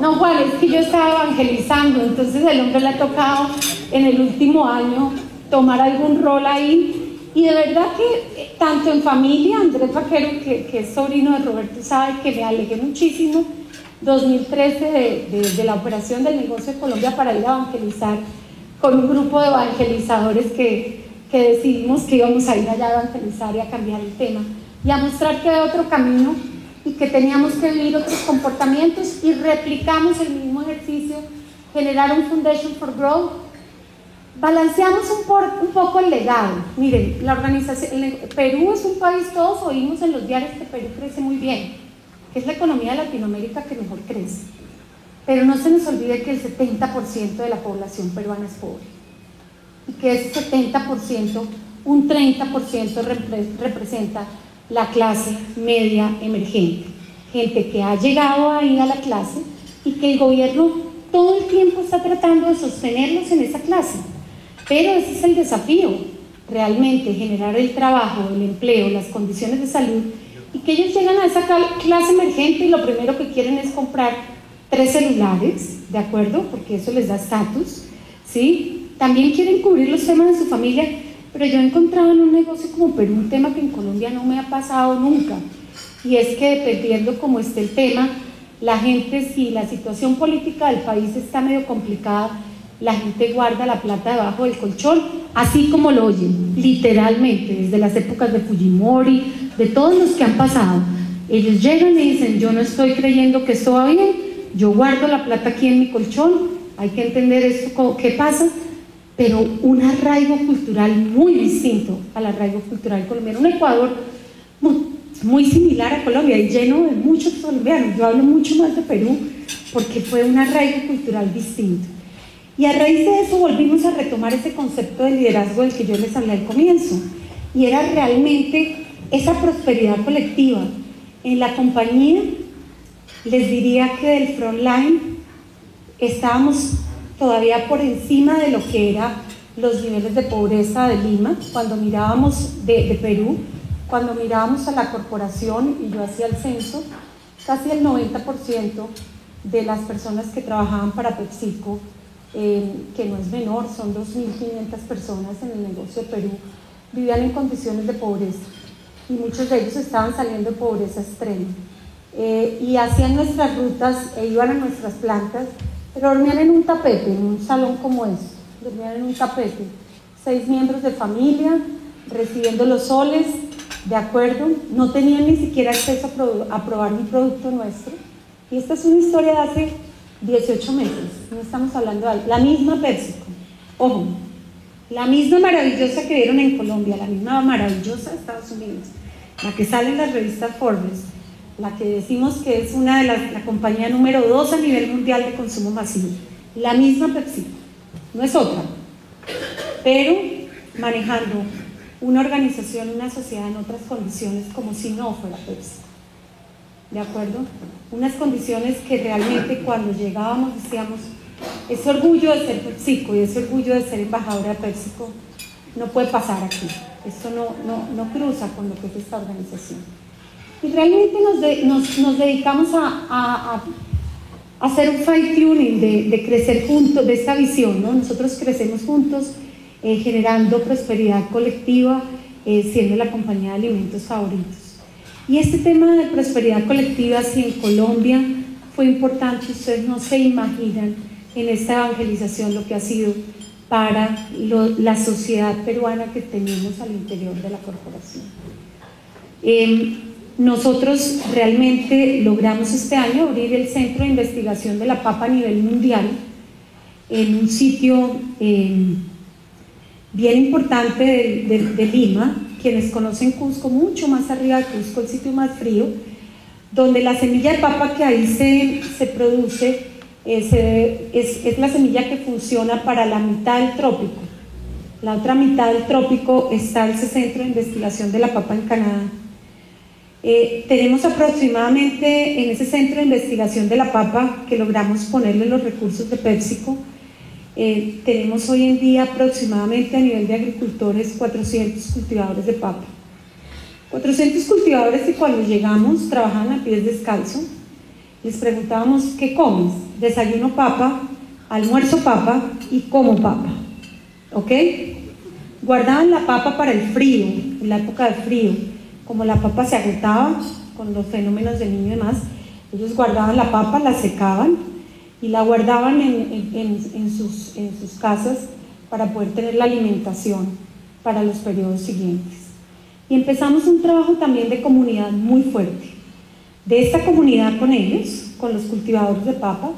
No, Juan, es que yo estaba evangelizando, entonces el hombre le ha tocado en el último año tomar algún rol ahí. Y de verdad que tanto en familia, Andrés Vaquero, que es sobrino de Roberto, sabe que me alegué muchísimo 2013 de la operación del negocio de Colombia para ir a evangelizar con un grupo de evangelizadores que decidimos que íbamos a ir allá a evangelizar y a cambiar el tema y a mostrar que había otro camino y que teníamos que vivir otros comportamientos, y replicamos el mismo ejercicio, generar un Foundation for Growth. Balanceamos un poco el legado. Miren, la organización, Perú es un país, todos oímos en los diarios que Perú crece muy bien, que es la economía de Latinoamérica que mejor crece, pero no se nos olvide que el 70% de la población peruana es pobre, y que ese 70%, un 30% representa la clase media emergente, gente que ha llegado ahí a la clase y que el gobierno todo el tiempo está tratando de sostenerlos en esa clase. Pero ese es el desafío, realmente generar el trabajo, el empleo, las condiciones de salud, y que ellos llegan a esa clase emergente y lo primero que quieren es comprar 3 celulares, ¿de acuerdo? Porque eso les da estatus, ¿sí? También quieren cubrir los temas de su familia, pero yo he encontrado en un negocio como Perú un tema que en Colombia no me ha pasado nunca, y es que dependiendo cómo esté el tema, la gente, si la situación política del país está medio complicada, la gente guarda la plata debajo del colchón, así como lo oyen, literalmente, desde las épocas de Fujimori, de todos los que han pasado. Ellos llegan y dicen, yo no estoy creyendo que esto va bien, yo guardo la plata aquí en mi colchón, hay que entender esto, ¿qué pasa? pero un arraigo cultural muy distinto al arraigo cultural colombiano. Un Ecuador muy similar a Colombia y lleno de muchos colombianos. Yo hablo mucho más de Perú porque fue un arraigo cultural distinto. Y a raíz de eso volvimos a retomar ese concepto de liderazgo del que yo les hablé al comienzo, y era realmente esa prosperidad colectiva. En la compañía les diría que del frontline estábamos todavía por encima de lo que eran los niveles de pobreza de Lima. Cuando mirábamos de Perú, cuando mirábamos a la corporación y yo hacía el censo, casi el 90% de las personas que trabajaban para PepsiCo, que no es menor, son 2.500 personas en el negocio de Perú, vivían en condiciones de pobreza, y muchos de ellos estaban saliendo de pobreza extrema, y hacían nuestras rutas e iban a nuestras plantas, pero dormían en un tapete, en un salón como este, dormían en un tapete, 6 miembros de familia, recibiendo los soles, ¿de acuerdo? No tenían ni siquiera acceso a probar un producto nuestro, y esta es una historia de hace 18 meses, no estamos hablando de la misma PepsiCo, ojo, la misma maravillosa que vieron en Colombia, la misma maravillosa de Estados Unidos, la que sale en las revistas Forbes, la que decimos que es una de la compañía número 2 a nivel mundial de consumo masivo, la misma PepsiCo, no es otra, pero manejando una organización, una sociedad en otras condiciones como si no fuera PepsiCo. ¿De acuerdo? Unas condiciones que realmente cuando llegábamos decíamos, ese orgullo de ser PepsiCo y ese orgullo de ser embajadora de PepsiCo no puede pasar aquí, esto no cruza con lo que es esta organización. Y realmente nos dedicamos a hacer un fine tuning de crecer juntos, de esta visión, ¿no? Nosotros crecemos juntos, generando prosperidad colectiva, siendo la compañía de alimentos favoritos. Y este tema de prosperidad colectiva, si en Colombia fue importante, ustedes no se imaginan en esta evangelización lo que ha sido para la sociedad peruana que tenemos al interior de la corporación. Nosotros realmente logramos este año abrir el Centro de Investigación de la Papa a nivel mundial en un sitio bien importante de Lima. Quienes conocen Cusco, mucho más arriba de Cusco, el sitio más frío, donde la semilla de papa que ahí se produce es la semilla que funciona para la mitad del trópico. La otra mitad del trópico está ese centro de investigación de la papa en Canadá. Tenemos aproximadamente en ese centro de investigación de la papa, que logramos ponerle los recursos de PepsiCo, tenemos hoy en día aproximadamente a nivel de agricultores 400 cultivadores de papa. 400 cultivadores que cuando llegamos trabajaban a pies descalzos. Les preguntábamos, ¿qué comes? Desayuno papa, almuerzo papa y como papa. ¿Ok? Guardaban la papa para el frío, en la época de frío. Como la papa se agotaba con los fenómenos del Niño y demás, ellos guardaban la papa, la secaban y la guardaban en sus casas para poder tener la alimentación para los periodos siguientes. Y empezamos un trabajo también de comunidad muy fuerte, de esta comunidad con ellos, con los cultivadores de papa,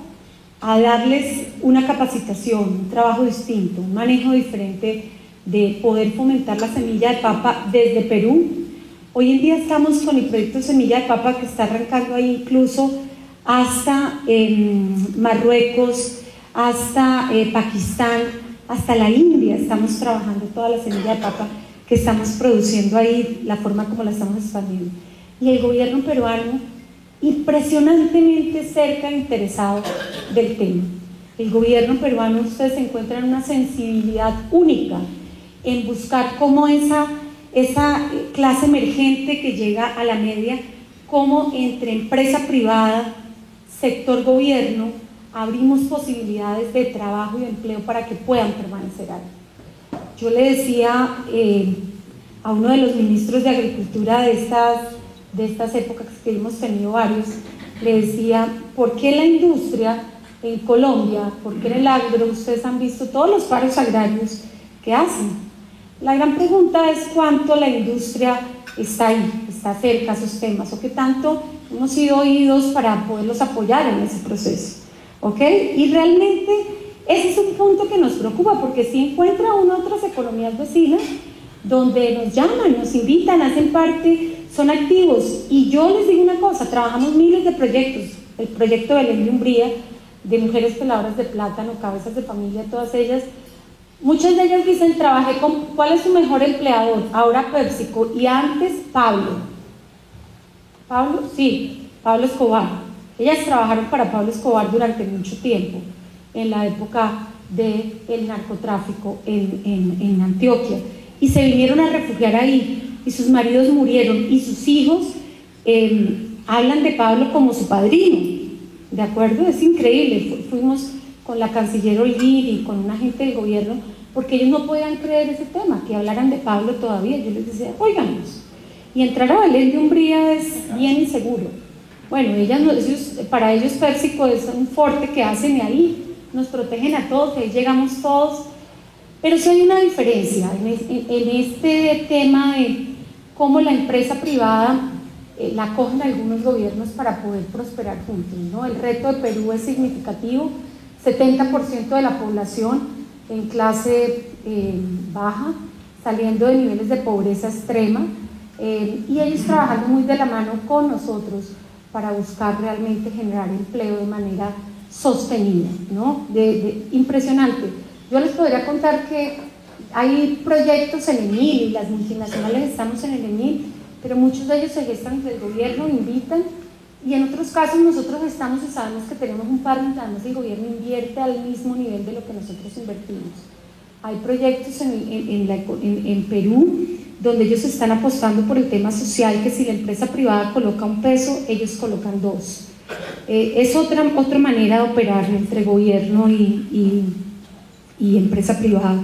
a darles una capacitación, un trabajo distinto, un manejo diferente de poder fomentar la semilla de papa desde Perú. Hoy en día estamos con el proyecto Semilla de Papa que está arrancando ahí incluso hasta Marruecos, hasta Pakistán, hasta la India. Estamos trabajando toda la semilla de papa que estamos produciendo ahí, la forma como la estamos expandiendo. Y el gobierno peruano impresionantemente cerca e interesado del tema. El gobierno peruano, ustedes encuentran una sensibilidad única en buscar cómo esa clase emergente que llega a la media, cómo entre empresa privada, sector gobierno, abrimos posibilidades de trabajo y de empleo para que puedan permanecer ahí. Yo le decía a uno de los ministros de Agricultura de estas épocas, que hemos tenido varios, le decía, ¿por qué la industria en Colombia, por qué en el agro, ustedes han visto todos los paros agrarios que hacen? La gran pregunta es cuánto la industria está ahí, está cerca a esos temas, o qué tanto hemos sido oídos para poderlos apoyar en ese proceso, ¿ok? Y realmente ese es un punto que nos preocupa, porque si encuentra uno otras economías vecinas donde nos llaman, nos invitan, hacen parte, son activos. Y yo les digo una cosa, trabajamos miles de proyectos, el proyecto de Belén de Umbría, de mujeres peladoras de plátano, cabezas de familia, todas ellas, muchas de ellas dicen, trabajé con, ¿cuál es su mejor empleador? Ahora PepsiCo, y antes Pablo, sí, Pablo Escobar. Ellas trabajaron para Pablo Escobar durante mucho tiempo, en la época del narcotráfico en Antioquia, y se vinieron a refugiar ahí, y sus maridos murieron, y sus hijos hablan de Pablo como su padrino, ¿de acuerdo? Es increíble. Fuimos con la canciller Olguín y con una gente del gobierno, porque ellos no podían creer ese tema, que hablaran de Pablo todavía. Yo les decía, óiganos, y entrar a Belén de Umbría es bien inseguro. Bueno, para ellos PepsiCo es un fuerte que hacen, y ahí nos protegen a todos, ahí llegamos todos. Pero sí hay una diferencia en este tema de cómo la empresa privada la acogen algunos gobiernos para poder prosperar juntos, ¿no? El reto de Perú es significativo, 70% de la población en clase baja, saliendo de niveles de pobreza extrema, y ellos trabajando muy de la mano con nosotros para buscar realmente generar empleo de manera sostenida, ¿no? Impresionante. Yo les podría contar que hay proyectos en ENIL, y las multinacionales estamos en el ENIL, pero muchos de ellos se gestan desde el gobierno, invitan, y en otros casos nosotros estamos y sabemos que tenemos un partner, además el gobierno invierte al mismo nivel de lo que nosotros invertimos. Hay proyectos en Perú donde ellos están apostando por el tema social, que si la empresa privada coloca un peso, ellos colocan dos. Es otra manera de operar entre gobierno y empresa privada,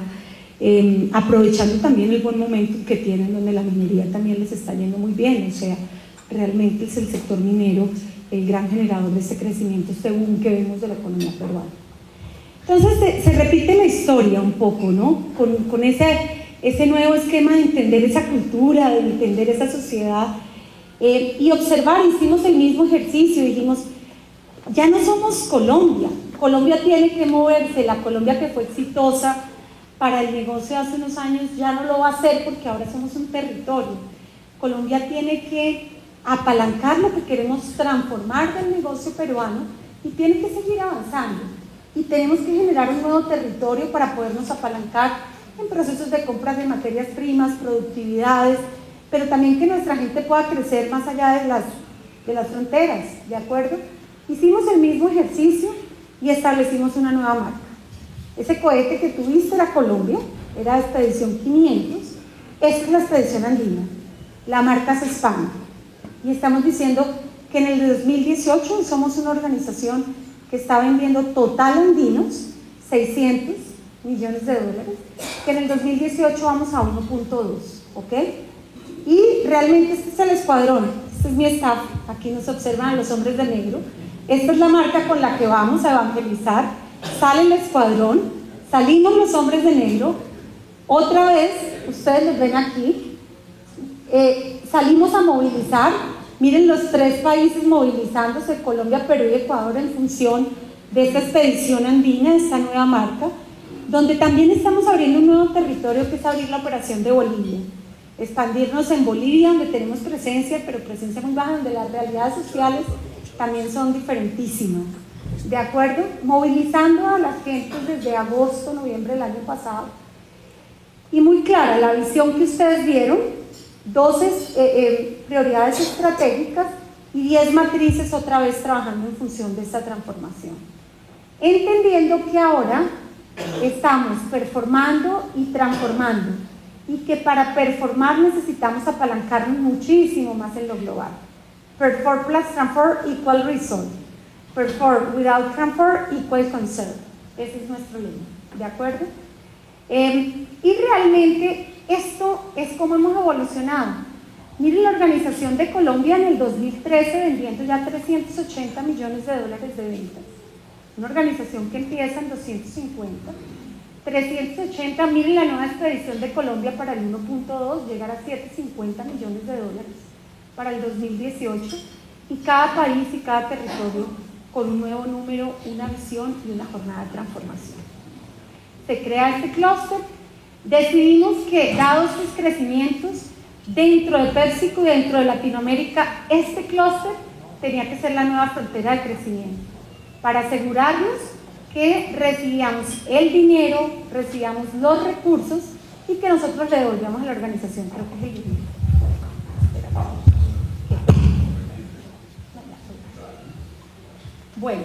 aprovechando también el buen momento que tienen, donde la minería también les está yendo muy bien. O sea, realmente es el sector minero el gran generador de este crecimiento, este boom que vemos de la economía peruana. Entonces se repite la historia un poco, ¿no? Con ese nuevo esquema de entender esa cultura, de entender esa sociedad, y observar. Hicimos el mismo ejercicio, dijimos, ya no somos Colombia. Colombia tiene que moverse. La Colombia que fue exitosa para el negocio hace unos años ya no lo va a hacer, porque ahora somos un territorio. Colombia tiene que apalancar lo que queremos transformar del negocio peruano, y tiene que seguir avanzando, y tenemos que generar un nuevo territorio para podernos apalancar en procesos de compras de materias primas, productividades, pero también que nuestra gente pueda crecer más allá de las fronteras, ¿de acuerdo? Hicimos el mismo ejercicio y establecimos una nueva marca. Ese cohete que tuviste era Colombia, era Expedición 500, esta es la Expedición Andina, la marca se expande, y estamos diciendo que en el 2018 somos una organización que está vendiendo total andinos, 600 millones de dólares, que en el 2018 vamos a 1.2, ¿ok? Y realmente este es el escuadrón, este es mi staff, aquí nos observan los hombres de negro, esta es la marca con la que vamos a evangelizar, sale el escuadrón, salimos los hombres de negro, otra vez, ustedes los ven aquí, salimos a movilizar, miren los 3 países movilizándose, Colombia, Perú y Ecuador, en función de esta expedición andina, de esta nueva marca, donde también estamos abriendo un nuevo territorio, que es abrir la operación de Bolivia, expandirnos en Bolivia, donde tenemos presencia, pero presencia muy baja, donde las realidades sociales también son diferentísimas, ¿de acuerdo? Movilizando a las gentes desde agosto, noviembre del año pasado, y muy clara la visión que ustedes vieron, 12 prioridades estratégicas y 10 matrices otra vez trabajando en función de esta transformación, entendiendo que ahora estamos performando y transformando, y que para performar necesitamos apalancarnos muchísimo más en lo global. Perform plus transform equal result. Perform without transfer equal concern. Ese es nuestro lema, ¿de acuerdo? Y realmente esto es como hemos evolucionado. Miren la organización de Colombia en el 2013 vendiendo ya 380 millones de dólares de ventas. Una organización que empieza en 250, 380, miren la nueva expedición de Colombia para el 1.2, llegar a 750 millones de dólares para el 2018, y cada país y cada territorio con un nuevo número, una visión y una jornada de transformación. se crea este clúster. Decidimos que, dados sus crecimientos, dentro de PepsiCo y dentro de Latinoamérica, este clúster tenía que ser la nueva frontera de crecimiento, para asegurarnos que recibíamos el dinero, recibíamos los recursos y que nosotros le devolvíamos a la organización, creo que es el dinero. Bueno,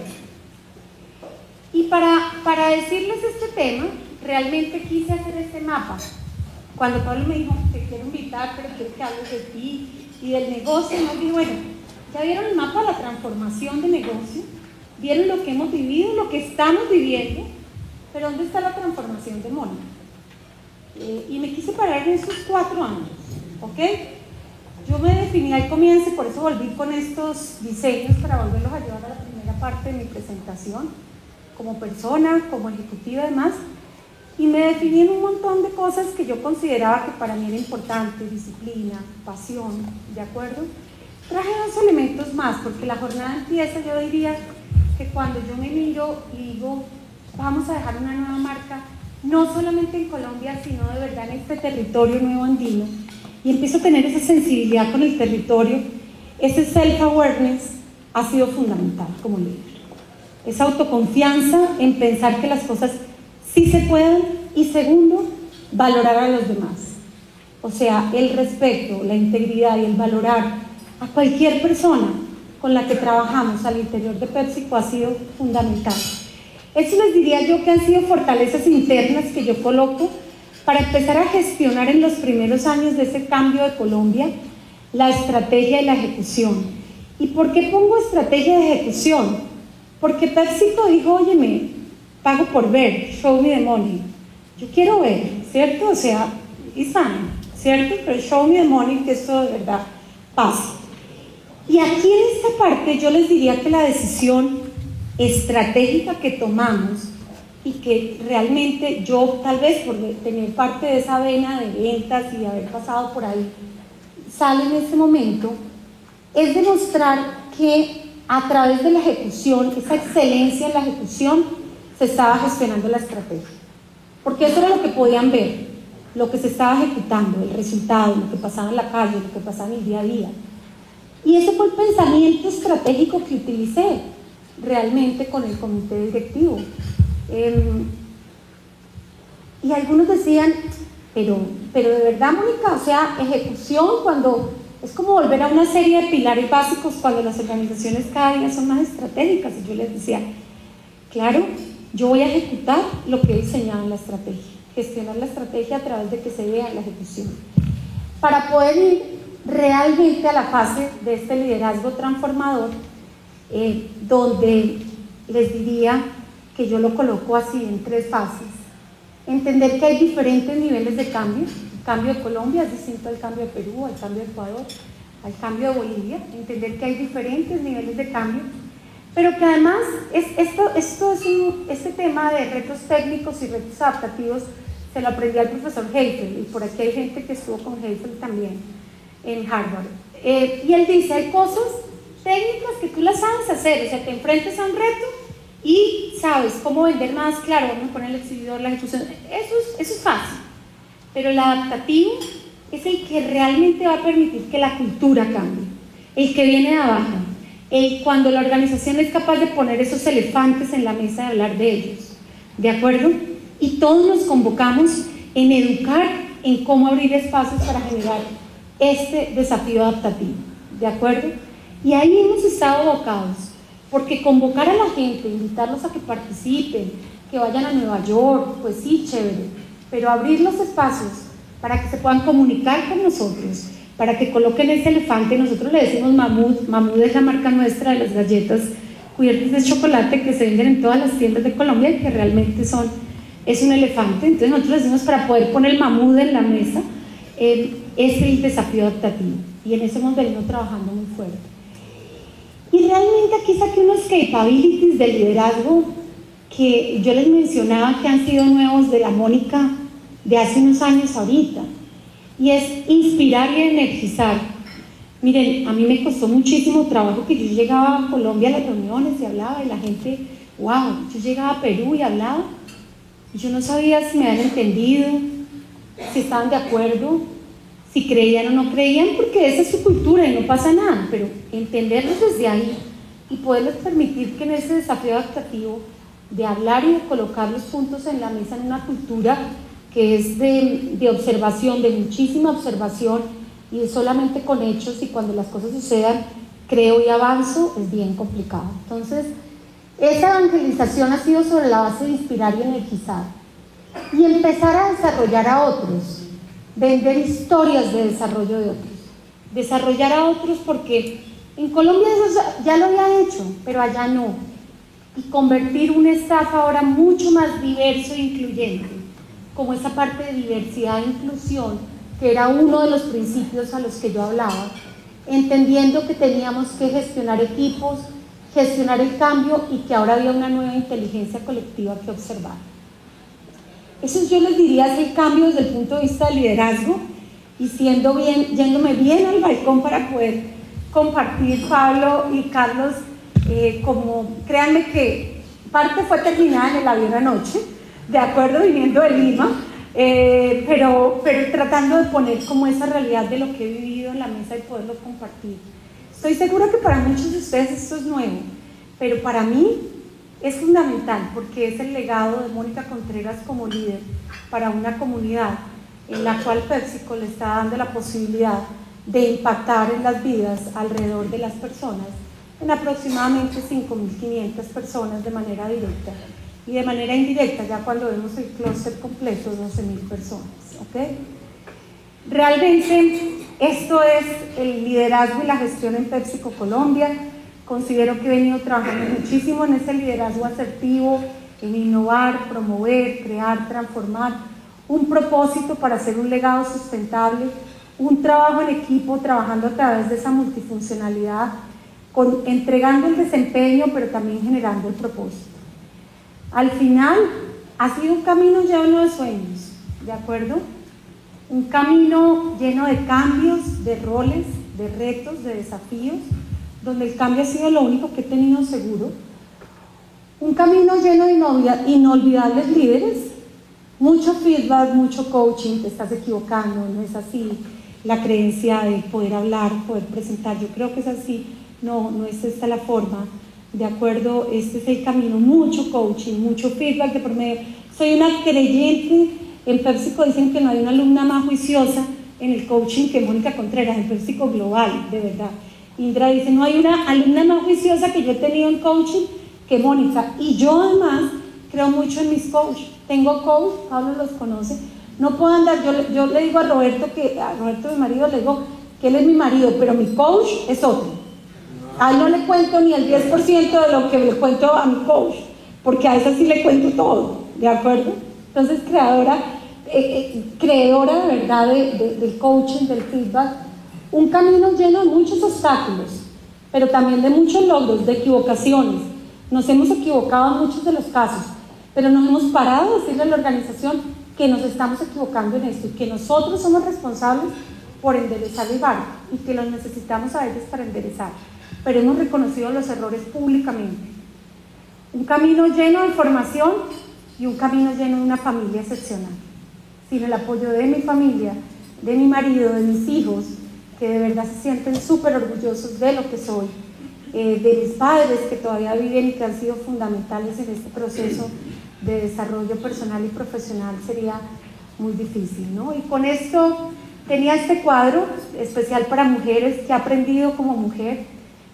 y para decirles este tema, realmente quise hacer este mapa. Cuando Pablo me dijo, te quiero invitar, pero quiero que hables de ti y del negocio, yo dije, bueno, ya vieron el mapa de la transformación de negocio, vieron lo que hemos vivido, lo que estamos viviendo, pero ¿dónde está la transformación de Mónica? Y me quise parar en esos 4 años, ¿ok? Yo me definí al comienzo y por eso volví con estos diseños para volverlos a llevar a la primera parte de mi presentación, como persona, como ejecutiva y demás, y me definí en un montón de cosas que yo consideraba que para mí era importante: disciplina, pasión, ¿de acuerdo? Traje 2 elementos más, porque la jornada empieza, yo diría, que cuando yo me miro y digo, vamos a dejar una nueva marca, no solamente en Colombia, sino de verdad en este territorio nuevo andino, y empiezo a tener esa sensibilidad con el territorio, ese self-awareness ha sido fundamental como líder. Esa autoconfianza en pensar que las cosas sí se pueden, y segundo, valorar a los demás. O sea, el respeto, la integridad y el valorar a cualquier persona con la que trabajamos al interior de PepsiCo ha sido fundamental. Eso les diría yo que han sido fortalezas internas que yo coloco para empezar a gestionar en los primeros años de ese cambio de Colombia la estrategia y la ejecución. ¿Y por qué pongo estrategia de ejecución? Porque PepsiCo dijo, óyeme, pago por ver, show me the money. Yo quiero ver, ¿cierto? O sea, it's fine, ¿cierto? Pero show me the money, que esto de verdad pase. Y aquí en esta parte yo les diría que la decisión estratégica que tomamos, y que realmente yo, tal vez por tener parte de esa vena de ventas y de haber pasado por ahí, sale en este momento, es demostrar que a través de la ejecución, esa excelencia en la ejecución, se estaba gestionando la estrategia. Porque eso era lo que podían ver, lo que se estaba ejecutando, el resultado, lo que pasaba en la calle, lo que pasaba en el día a día. Y ese fue el pensamiento estratégico que utilicé realmente con el comité directivo. Y algunos decían, pero de verdad, Mónica, o sea, ejecución, cuando es como volver a una serie de pilares básicos cuando las organizaciones cada día son más estratégicas. Y yo les decía, claro, yo voy a ejecutar lo que he diseñado en la estrategia, gestionar la estrategia a través de que se vea la ejecución, para poder ir realmente a la fase de este liderazgo transformador, donde les diría que yo lo coloco así en 3 fases. Entender que hay diferentes niveles de cambio. El cambio de Colombia es distinto al cambio de Perú, al cambio de Ecuador, al cambio de Bolivia. Entender que hay diferentes niveles de cambio, pero que además este tema de retos técnicos y retos adaptativos se lo aprendí al profesor Heifel, y por aquí hay gente que estuvo con Heifel también en Harvard. Y él dice, hay cosas técnicas que tú las sabes hacer, o sea, te enfrentas a un reto y sabes cómo vender más, claro, vamos a poner el exhibidor, la ejecución, eso es fácil, pero el adaptativo es el que realmente va a permitir que la cultura cambie, el que viene de abajo, cuando la organización es capaz de poner esos elefantes en la mesa y hablar de ellos, ¿de acuerdo? Y todos nos convocamos en educar en cómo abrir espacios para generar este desafío adaptativo, ¿de acuerdo? Y ahí hemos estado abocados, porque convocar a la gente, invitarlos a que participen, que vayan a Nueva York, pues sí, chévere, pero abrir los espacios para que se puedan comunicar con nosotros, para que coloquen ese elefante. Nosotros le decimos Mamut. Mamut es la marca nuestra de las galletas cubiertas de chocolate que se venden en todas las tiendas de Colombia, y que realmente es un elefante. Entonces nosotros decimos, para poder poner el mamut en la mesa, es el desafío adaptativo, y en eso hemos venido trabajando muy fuerte. Y realmente aquí saqué unos capabilities de liderazgo que yo les mencionaba que han sido nuevos de la Mónica de hace unos años ahorita, y es inspirar y energizar. Miren, a mí me costó muchísimo trabajo que yo llegaba a Colombia a las reuniones y hablaba, y la gente, wow, yo llegaba a Perú y hablaba, Yo no sabía si me habían entendido, si estaban de acuerdo, si creían o no creían, porque esa es su cultura y no pasa nada, pero entenderlos desde ahí y poderles permitir que en ese desafío adaptativo de hablar y de colocar los puntos en la mesa en una cultura que es de observación, de muchísima observación y de solamente con hechos, y cuando las cosas sucedan creo y avanzo, es bien complicado. Entonces, esa evangelización ha sido sobre la base de inspirar y energizar y empezar a desarrollar a otros, vender historias de desarrollo de otros, desarrollar a otros, porque en Colombia eso ya lo había hecho, pero allá no, y convertir un staff ahora mucho más diverso e incluyente, como esa parte de diversidad e inclusión, que era uno de los principios a los que yo hablaba, entendiendo que teníamos que gestionar equipos, gestionar el cambio y que ahora había una nueva inteligencia colectiva que observar. Eso yo les diría es el cambio desde el punto de vista del liderazgo, y yéndome bien al balcón para poder compartir, Pablo y Carlos, como créanme que parte fue terminada en el avión anoche, de acuerdo, viniendo de Lima, pero tratando de poner como esa realidad de lo que he vivido en la mesa y poderlo compartir. Estoy segura que para muchos de ustedes esto es nuevo, pero para mí es fundamental porque es el legado de Mónica Contreras como líder para una comunidad en la cual PepsiCo le está dando la posibilidad de impactar en las vidas alrededor de las personas, en aproximadamente 5.500 personas de manera directa, y de manera indirecta, ya cuando vemos el clúster completo, 12.000 personas. ¿Okay? Realmente esto es el liderazgo y la gestión en PepsiCo Colombia. Considero que he venido trabajando muchísimo en ese liderazgo asertivo, en innovar, promover, crear, transformar, un propósito para hacer un legado sustentable, un trabajo en equipo, trabajando a través de esa multifuncionalidad, entregando el desempeño, pero también generando el propósito. Al final, ha sido un camino lleno de sueños, ¿de acuerdo? Un camino lleno de cambios, de roles, de retos, de desafíos, donde el cambio ha sido lo único que he tenido seguro. Un camino lleno de inolvidables líderes, mucho feedback, mucho coaching, te estás equivocando, no es así, la creencia de poder hablar, poder presentar, yo creo que es así, no es esta la forma, de acuerdo, este es el camino, mucho coaching, mucho feedback de por medio. Soy una creyente, en PepsiCo dicen que no hay una alumna más juiciosa en el coaching que Mónica Contreras, en PepsiCo Global, de verdad. Indra dice, no hay una alumna más juiciosa que yo he tenido en coaching que Mónica, y yo además creo mucho en mis coaches. Tengo coach, Pablo los conoce, no puedo andar, yo le digo a Roberto, mi marido, le digo que él es mi marido, pero mi coach es otro. A él no le cuento ni el 10% de lo que le cuento a mi coach, porque a esa sí le cuento todo, ¿de acuerdo? Entonces, creadora de verdad del coaching, del feedback, un camino lleno de muchos obstáculos, pero también de muchos logros, de equivocaciones. Nos hemos equivocado en muchos de los casos, pero nos hemos parado a decirle a la organización que nos estamos equivocando en esto y que nosotros somos responsables por enderezar el barco y que los necesitamos a ellos para enderezar. Pero hemos reconocido los errores públicamente. Un camino lleno de formación y un camino lleno de una familia excepcional. Sin el apoyo de mi familia, de mi marido, de mis hijos, que de verdad se sienten súper orgullosos de lo que soy, de mis padres que todavía viven y que han sido fundamentales en este proceso de desarrollo personal y profesional, sería muy difícil, ¿no? Y con esto tenía este cuadro especial para mujeres que he aprendido como mujer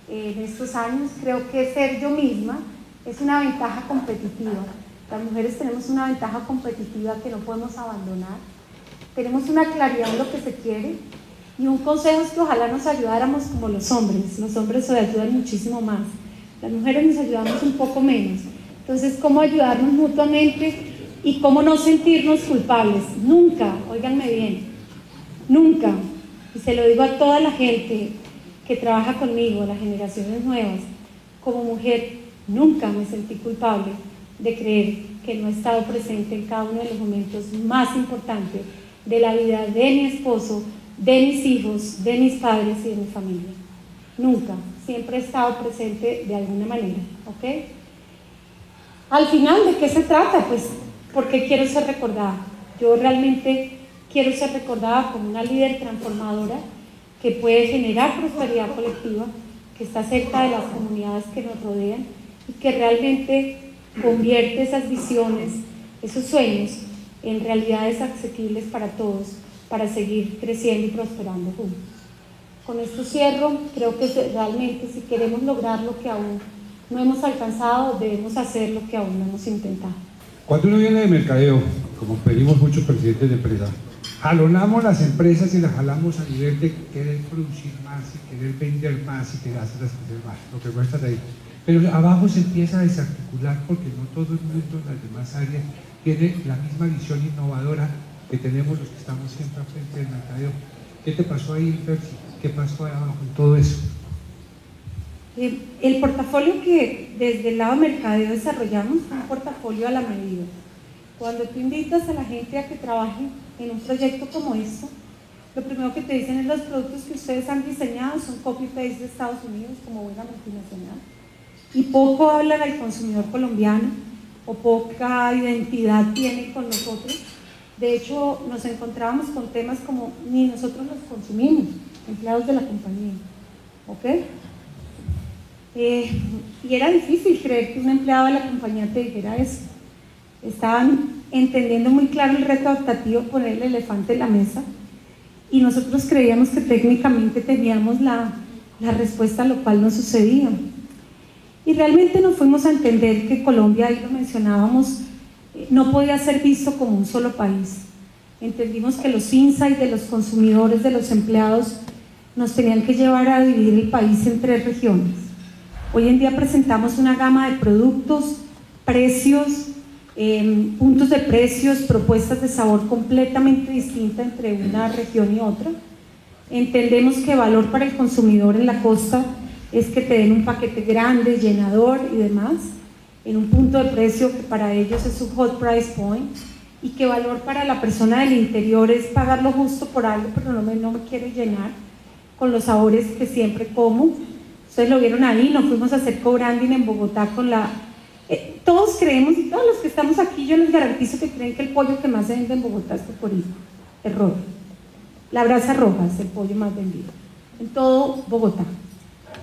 en estos años. Creo que ser yo misma es una ventaja competitiva. Las mujeres tenemos una ventaja competitiva que no podemos abandonar. Tenemos una claridad en lo que se quiere, y un consejo es que ojalá nos ayudáramos como los hombres. Los hombres se ayudan muchísimo más, las mujeres nos ayudamos un poco menos. Entonces, ¿cómo ayudarnos mutuamente y cómo no sentirnos culpables? Nunca, óiganme bien, nunca, y se lo digo a toda la gente que trabaja conmigo, las generaciones nuevas, como mujer nunca me sentí culpable de creer que no he estado presente en cada uno de los momentos más importantes de la vida de mi esposo, de mis hijos, de mis padres y de mi familia. Nunca, siempre he estado presente de alguna manera, ¿ok? Al final, ¿de qué se trata? Pues ¿Por qué quiero ser recordada? Yo realmente quiero ser recordada como una líder transformadora que puede generar prosperidad colectiva, que está cerca de las comunidades que nos rodean y que realmente convierte esas visiones, esos sueños, en realidades asequibles para todos, para seguir creciendo y prosperando juntos. Con esto cierro. Creo que realmente, si queremos lograr lo que aún no hemos alcanzado, debemos hacer lo que aún no hemos intentado. Cuando uno viene de mercadeo, como pedimos muchos presidentes de empresas, jalonamos las empresas y las jalamos a nivel de querer producir más y querer vender más y querer hacer las cosas más, lo que muestran ahí. Pero abajo se empieza a desarticular porque no todo el mundo en las demás áreas tiene la misma visión innovadora que tenemos los que estamos siempre al frente del mercadeo. ¿Qué te pasó ahí, Percy? ¿Qué pasó ahí abajo en todo eso? El portafolio que desde el lado de mercadeo desarrollamos es un portafolio a la medida. Cuando tú invitas a la gente a que trabaje en un proyecto como esto, lo primero que te dicen es: los productos que ustedes han diseñado son copy-paste de Estados Unidos como buena multinacional, y poco hablan al consumidor colombiano o poca identidad tienen con nosotros. De hecho, nos encontrábamos con temas como: ni nosotros los consumimos, empleados de la compañía, ¿ok? Y era difícil creer que un empleado de la compañía te dijera eso. Estaban entendiendo muy claro el reto adaptativo, poner el elefante en la mesa, y nosotros creíamos que técnicamente teníamos la respuesta, a lo cual no sucedía. Y realmente nos fuimos a entender que Colombia, ahí lo mencionábamos, no podía ser visto como un solo país. Entendimos que los insights de los consumidores, de los empleados, nos tenían que llevar a dividir el país en 3 regiones. Hoy en día presentamos una gama de productos, precios, puntos de precios, propuestas de sabor completamente distintas entre una región y otra. Entendemos que valor para el consumidor en la costa es que te den un paquete grande, llenador y demás, en un punto de precio que para ellos es un hot price point, y que valor para la persona del interior es pagar lo justo por algo, pero no me quiero llenar con los sabores que siempre como. Ustedes lo vieron ahí, nos fuimos a hacer co-branding en Bogotá con la... todos creemos, y todos los que estamos aquí, yo les garantizo que creen que el pollo que más se vende en Bogotá es cocorico. Error. La brasa roja es el pollo más vendido en todo Bogotá,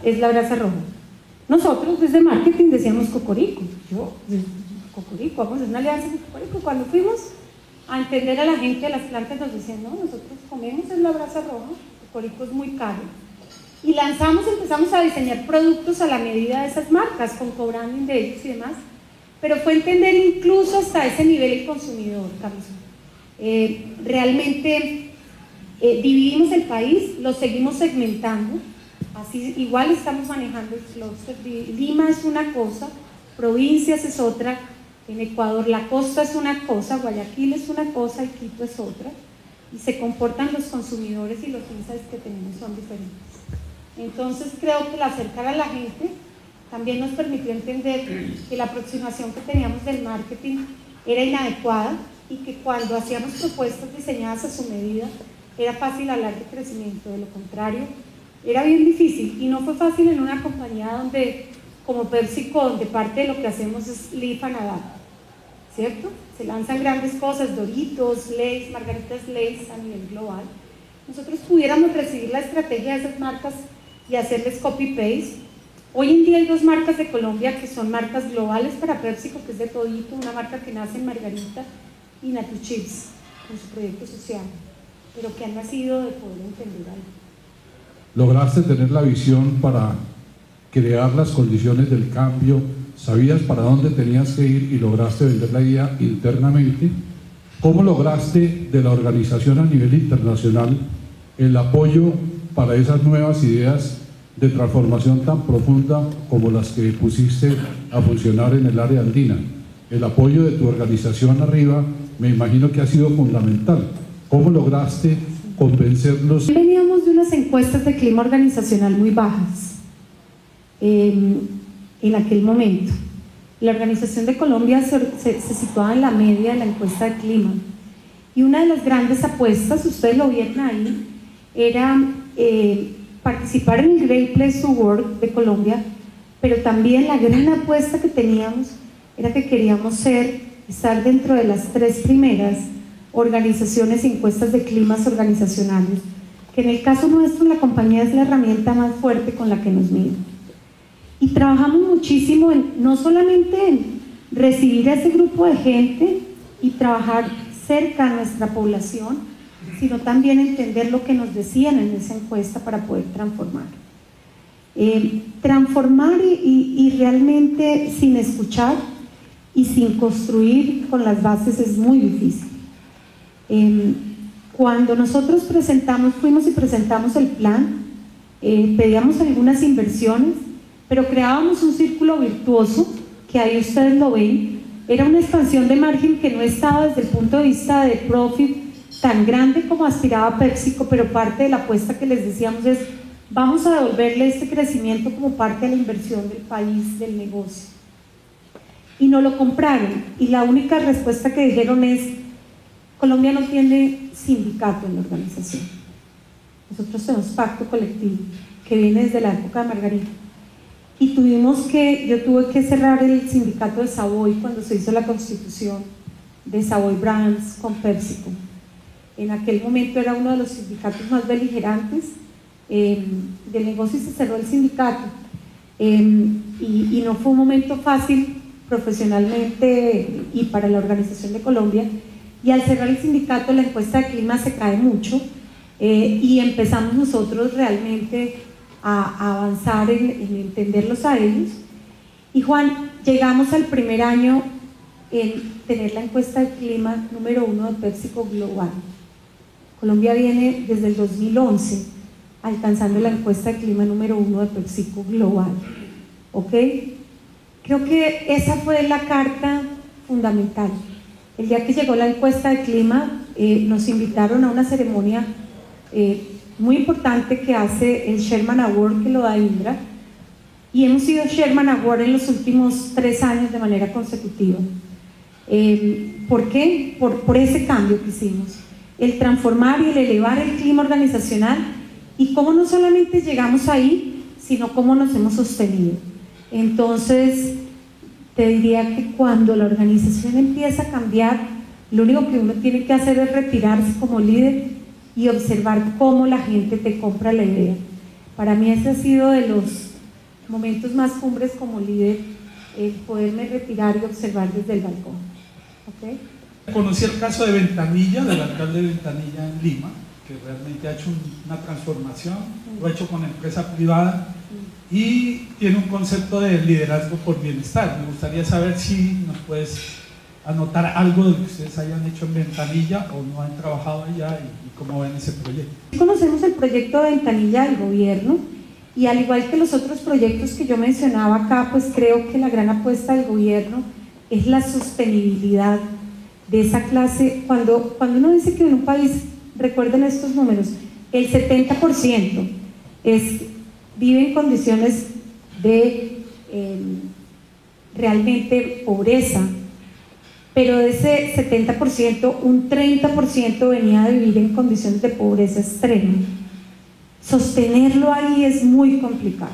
es la brasa roja. Nosotros desde marketing decíamos cocorico. Cocorico, vamos a hacer una alianza con cocorico. Cuando fuimos a entender a la gente de las plantas, nos decían: no, nosotros comemos en la brasa roja, cocorico es muy caro. Y empezamos a diseñar productos a la medida de esas marcas, con co-branding de ellos y demás, pero fue entender incluso hasta ese nivel el consumidor, Carlos. Realmente dividimos el país, lo seguimos segmentando, así igual estamos manejando el cluster. Lima es una cosa, provincias es otra, en Ecuador la costa es una cosa, Guayaquil es una cosa y Quito es otra, y se comportan los consumidores y los insights que tenemos son diferentes. Entonces creo que el acercar a la gente también nos permitió entender que la aproximación que teníamos del marketing era inadecuada, y que cuando hacíamos propuestas diseñadas a su medida era fácil hablar de crecimiento. De lo contrario, era bien difícil, y no fue fácil en una compañía donde, como PepsiCo, donde parte de lo que hacemos es live and adapt, ¿cierto? Se lanzan grandes cosas, Doritos, Lay's, Margaritas Lay's a nivel global. Nosotros pudiéramos recibir la estrategia de esas marcas y hacerles copy-paste. Hoy en día hay 2 marcas de Colombia que son marcas globales para PepsiCo, que es de todito, una marca que nace en Margarita, y Natuchips, con su proyecto social, pero que han nacido de poder entender algo. Lograste tener la visión para crear las condiciones del cambio, sabías para dónde tenías que ir y lograste vender la idea internamente. ¿Cómo lograste de la organización a nivel internacional el apoyo para esas nuevas ideas de transformación tan profunda como las que pusiste a funcionar en el área andina? El apoyo de tu organización arriba me imagino que ha sido fundamental. ¿Cómo lograste convencerlos? Veníamos de unas encuestas de clima organizacional muy bajas en aquel momento. La Organización de Colombia se situaba en la media de la encuesta de clima, y una de las grandes apuestas, ustedes lo vieron ahí, era participar en el Great Place to Work de Colombia, pero también la gran apuesta que teníamos era que queríamos ser estar dentro de las 3 primeras organizaciones y encuestas de climas organizacionales, que en el caso nuestro la compañía es la herramienta más fuerte con la que nos miden. Y trabajamos muchísimo no solamente en recibir a ese grupo de gente y trabajar cerca a nuestra población, sino también entender lo que nos decían en esa encuesta para poder transformar. Transformar y realmente sin escuchar y sin construir con las bases es muy difícil. Cuando nosotros fuimos y presentamos el plan, pedíamos algunas inversiones, pero creábamos un círculo virtuoso, que ahí ustedes lo ven. Era una expansión de margen que no estaba desde el punto de vista de profit tan grande como aspiraba PepsiCo, pero parte de la apuesta que les decíamos es: vamos a devolverle este crecimiento como parte de la inversión del país, del negocio. Y no lo compraron, y la única respuesta que dijeron es: Colombia no tiene sindicato en la organización. Nosotros tenemos pacto colectivo, que viene desde la época de Margarita. Y yo tuve que cerrar el sindicato de Savoy cuando se hizo la constitución de Savoy Brands con PepsiCo. En aquel momento era uno de los sindicatos más beligerantes del negocio y se cerró el sindicato. Y no fue un momento fácil profesionalmente y para la organización de Colombia. Y al cerrar el sindicato, la encuesta de clima se cae mucho y empezamos nosotros realmente a avanzar en entenderlos a ellos. Y Juan, llegamos al primer año en tener la encuesta de clima número 1 de PepsiCo global. Colombia viene desde el 2011 alcanzando la encuesta de clima número 1 de PepsiCo global. ¿Ok? Creo que esa fue la carta fundamental. El día que llegó la encuesta de clima, nos invitaron a una ceremonia muy importante que hace el Sherman Award, que lo da Indra, y hemos sido Sherman Award en los últimos 3 años de manera consecutiva. ¿Por qué? Por ese cambio que hicimos, el transformar y el elevar el clima organizacional, y cómo no solamente llegamos ahí, sino cómo nos hemos sostenido. Entonces, te diría que cuando la organización empieza a cambiar, lo único que uno tiene que hacer es retirarse como líder y observar cómo la gente te compra la idea. Para mí ese ha sido de los momentos más cumbres como líder, el poderme retirar y observar desde el balcón. ¿Okay? Conocí el caso de Ventanilla, del alcalde de Ventanilla en Lima, que realmente ha hecho una transformación, lo ha hecho con empresa privada y tiene un concepto de liderazgo por bienestar. Me gustaría saber si nos puedes anotar algo de lo que ustedes hayan hecho en Ventanilla o no han trabajado allá y cómo ven ese proyecto. Conocemos el proyecto de Ventanilla del gobierno y al igual que los otros proyectos que yo mencionaba acá, pues creo que la gran apuesta del gobierno es la sostenibilidad de esa clase. Cuando uno dice que en un país, recuerden estos números, el 70% vive en condiciones de realmente pobreza, pero de ese 70%, un 30% venía de vivir en condiciones de pobreza extrema. Sostenerlo ahí es muy complicado,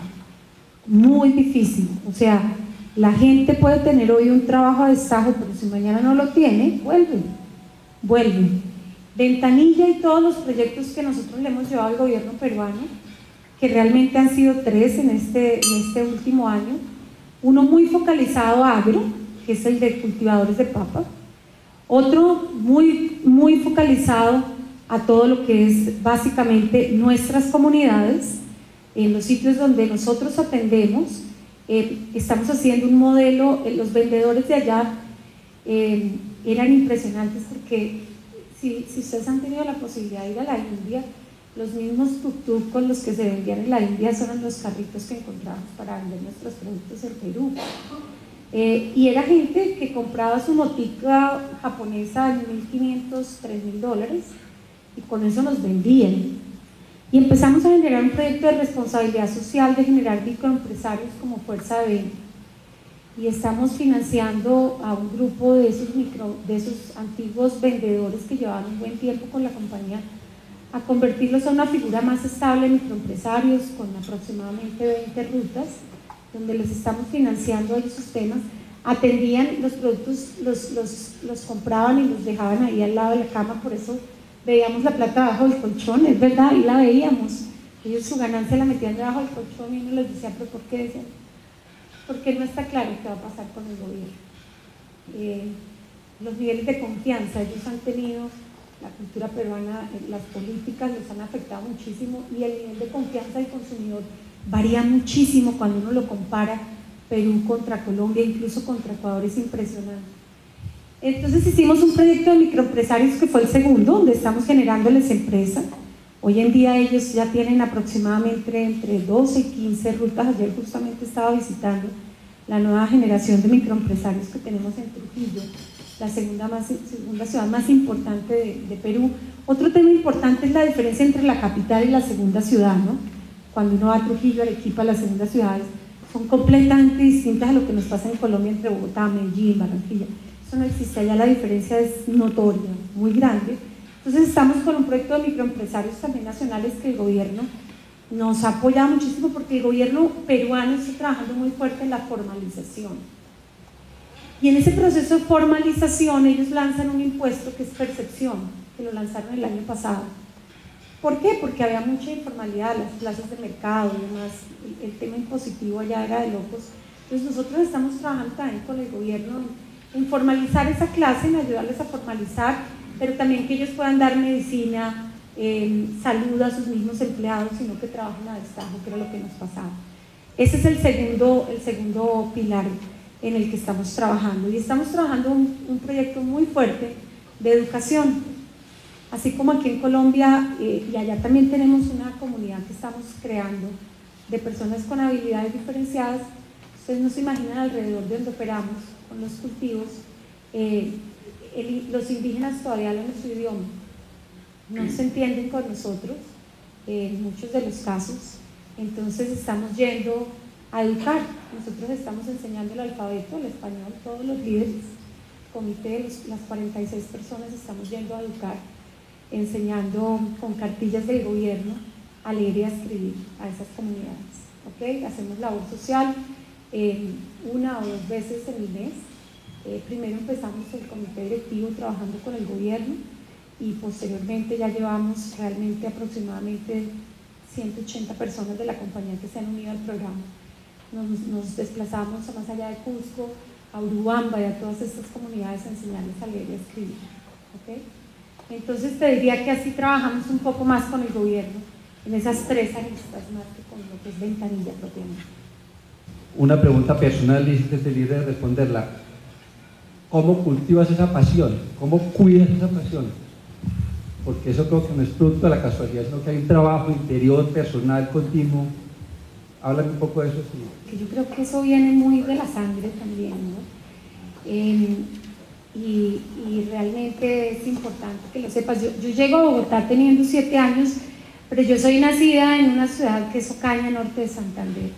muy difícil. O sea, la gente puede tener hoy un trabajo a destajo, pero si mañana no lo tiene, vuelve. Ventanilla y todos los proyectos que nosotros le hemos llevado al gobierno peruano, que realmente han sido 3 en este último año, uno muy focalizado a agro, que es el de cultivadores de papa, otro muy focalizado a todo lo que es básicamente nuestras comunidades, en los sitios donde nosotros atendemos. Estamos haciendo un modelo, los vendedores de allá eran impresionantes porque si ustedes han tenido la posibilidad de ir a la India, los mismos tuk-tuk con los que se vendían en la India son los carritos que encontramos para vender nuestros productos en Perú. Y era gente que compraba su motica japonesa en $1.500, $3.000 y con eso nos vendían. Y empezamos a generar un proyecto de responsabilidad social, de generar microempresarios como fuerza de venta. Y estamos financiando a un grupo de esos antiguos vendedores que llevaban un buen tiempo con la compañía, a convertirlos a una figura más estable de microempresarios con aproximadamente 20 rutas, donde les estamos financiando esos temas, atendían los productos, los compraban y los dejaban ahí al lado de la cama, por eso veíamos la plata debajo del colchón, es verdad, y la veíamos. Ellos su ganancia la metían debajo del colchón y uno les decía, ¿pero por qué? Decían, porque no está claro qué va a pasar con el gobierno. Los niveles de confianza, ellos han tenido, la cultura peruana, las políticas los han afectado muchísimo y el nivel de confianza del consumidor varía muchísimo cuando uno lo compara Perú contra Colombia, incluso contra Ecuador, es impresionante. Entonces hicimos un proyecto de microempresarios que fue el segundo, donde estamos generándoles empresa. Hoy en día ellos ya tienen aproximadamente entre 12 y 15 rutas. Ayer justamente estaba visitando la nueva generación de microempresarios que tenemos en Trujillo, la segunda ciudad más importante de Perú. Otro tema importante es la diferencia entre la capital y la segunda ciudad, ¿no? Cuando uno va a Trujillo, Arequipa, las segundas ciudades son completamente distintas a lo que nos pasa en Colombia entre Bogotá, Medellín, Barranquilla. Eso no existe, allá la diferencia es notoria, muy grande. Entonces estamos con un proyecto de microempresarios también nacionales que el gobierno nos ha apoyado muchísimo, porque el gobierno peruano está trabajando muy fuerte en la formalización. Y en ese proceso de formalización ellos lanzan un impuesto que es percepción, que lo lanzaron el año pasado. ¿Por qué? Porque había mucha informalidad, las plazas de mercado y demás, el tema impositivo allá era de locos. Entonces nosotros estamos trabajando también con el gobierno en formalizar esa clase, en ayudarles a formalizar, pero también que ellos puedan dar medicina, salud a sus mismos empleados, sino que trabajen a destajo, que era lo que nos pasaba. Ese es el segundo pilar en el que estamos trabajando, y estamos trabajando un proyecto muy fuerte de educación. Así como aquí en Colombia y allá también tenemos una comunidad que estamos creando de personas con habilidades diferenciadas. Ustedes no se imaginan alrededor de donde operamos con los cultivos, los indígenas todavía hablan nuestro idioma, no se entienden con nosotros en muchos de los casos. Entonces estamos yendo a educar, nosotros estamos enseñando el alfabeto, el español, todos los líderes, comité, las 46 personas estamos yendo a educar, enseñando con cartillas del gobierno a leer y a escribir a esas comunidades. ¿Okay? Hacemos labor social 1 o 2 veces en el mes. Primero empezamos el comité directivo trabajando con el gobierno y posteriormente ya llevamos realmente aproximadamente 180 personas de la compañía que se han unido al programa. Nos desplazamos a más allá de Cusco, a Urubamba y a todas estas comunidades a enseñarles a leer y a escribir. ¿Okay? Entonces te diría que así trabajamos un poco más con el gobierno, en esas 3 aristas más que con lo que es Ventanilla propiamente. Una pregunta personal y que esté libre de responderla. ¿Cómo cultivas esa pasión? ¿Cómo cuidas esa pasión? Porque eso creo que no es producto de la casualidad, sino que hay un trabajo interior, personal, continuo. Háblame un poco de eso. Sí. Yo creo que eso viene muy de la sangre también, ¿no? Y realmente es importante que lo sepas. Yo llego a Bogotá teniendo 7 años, pero yo soy nacida en una ciudad que es Ocaña, norte de Santander.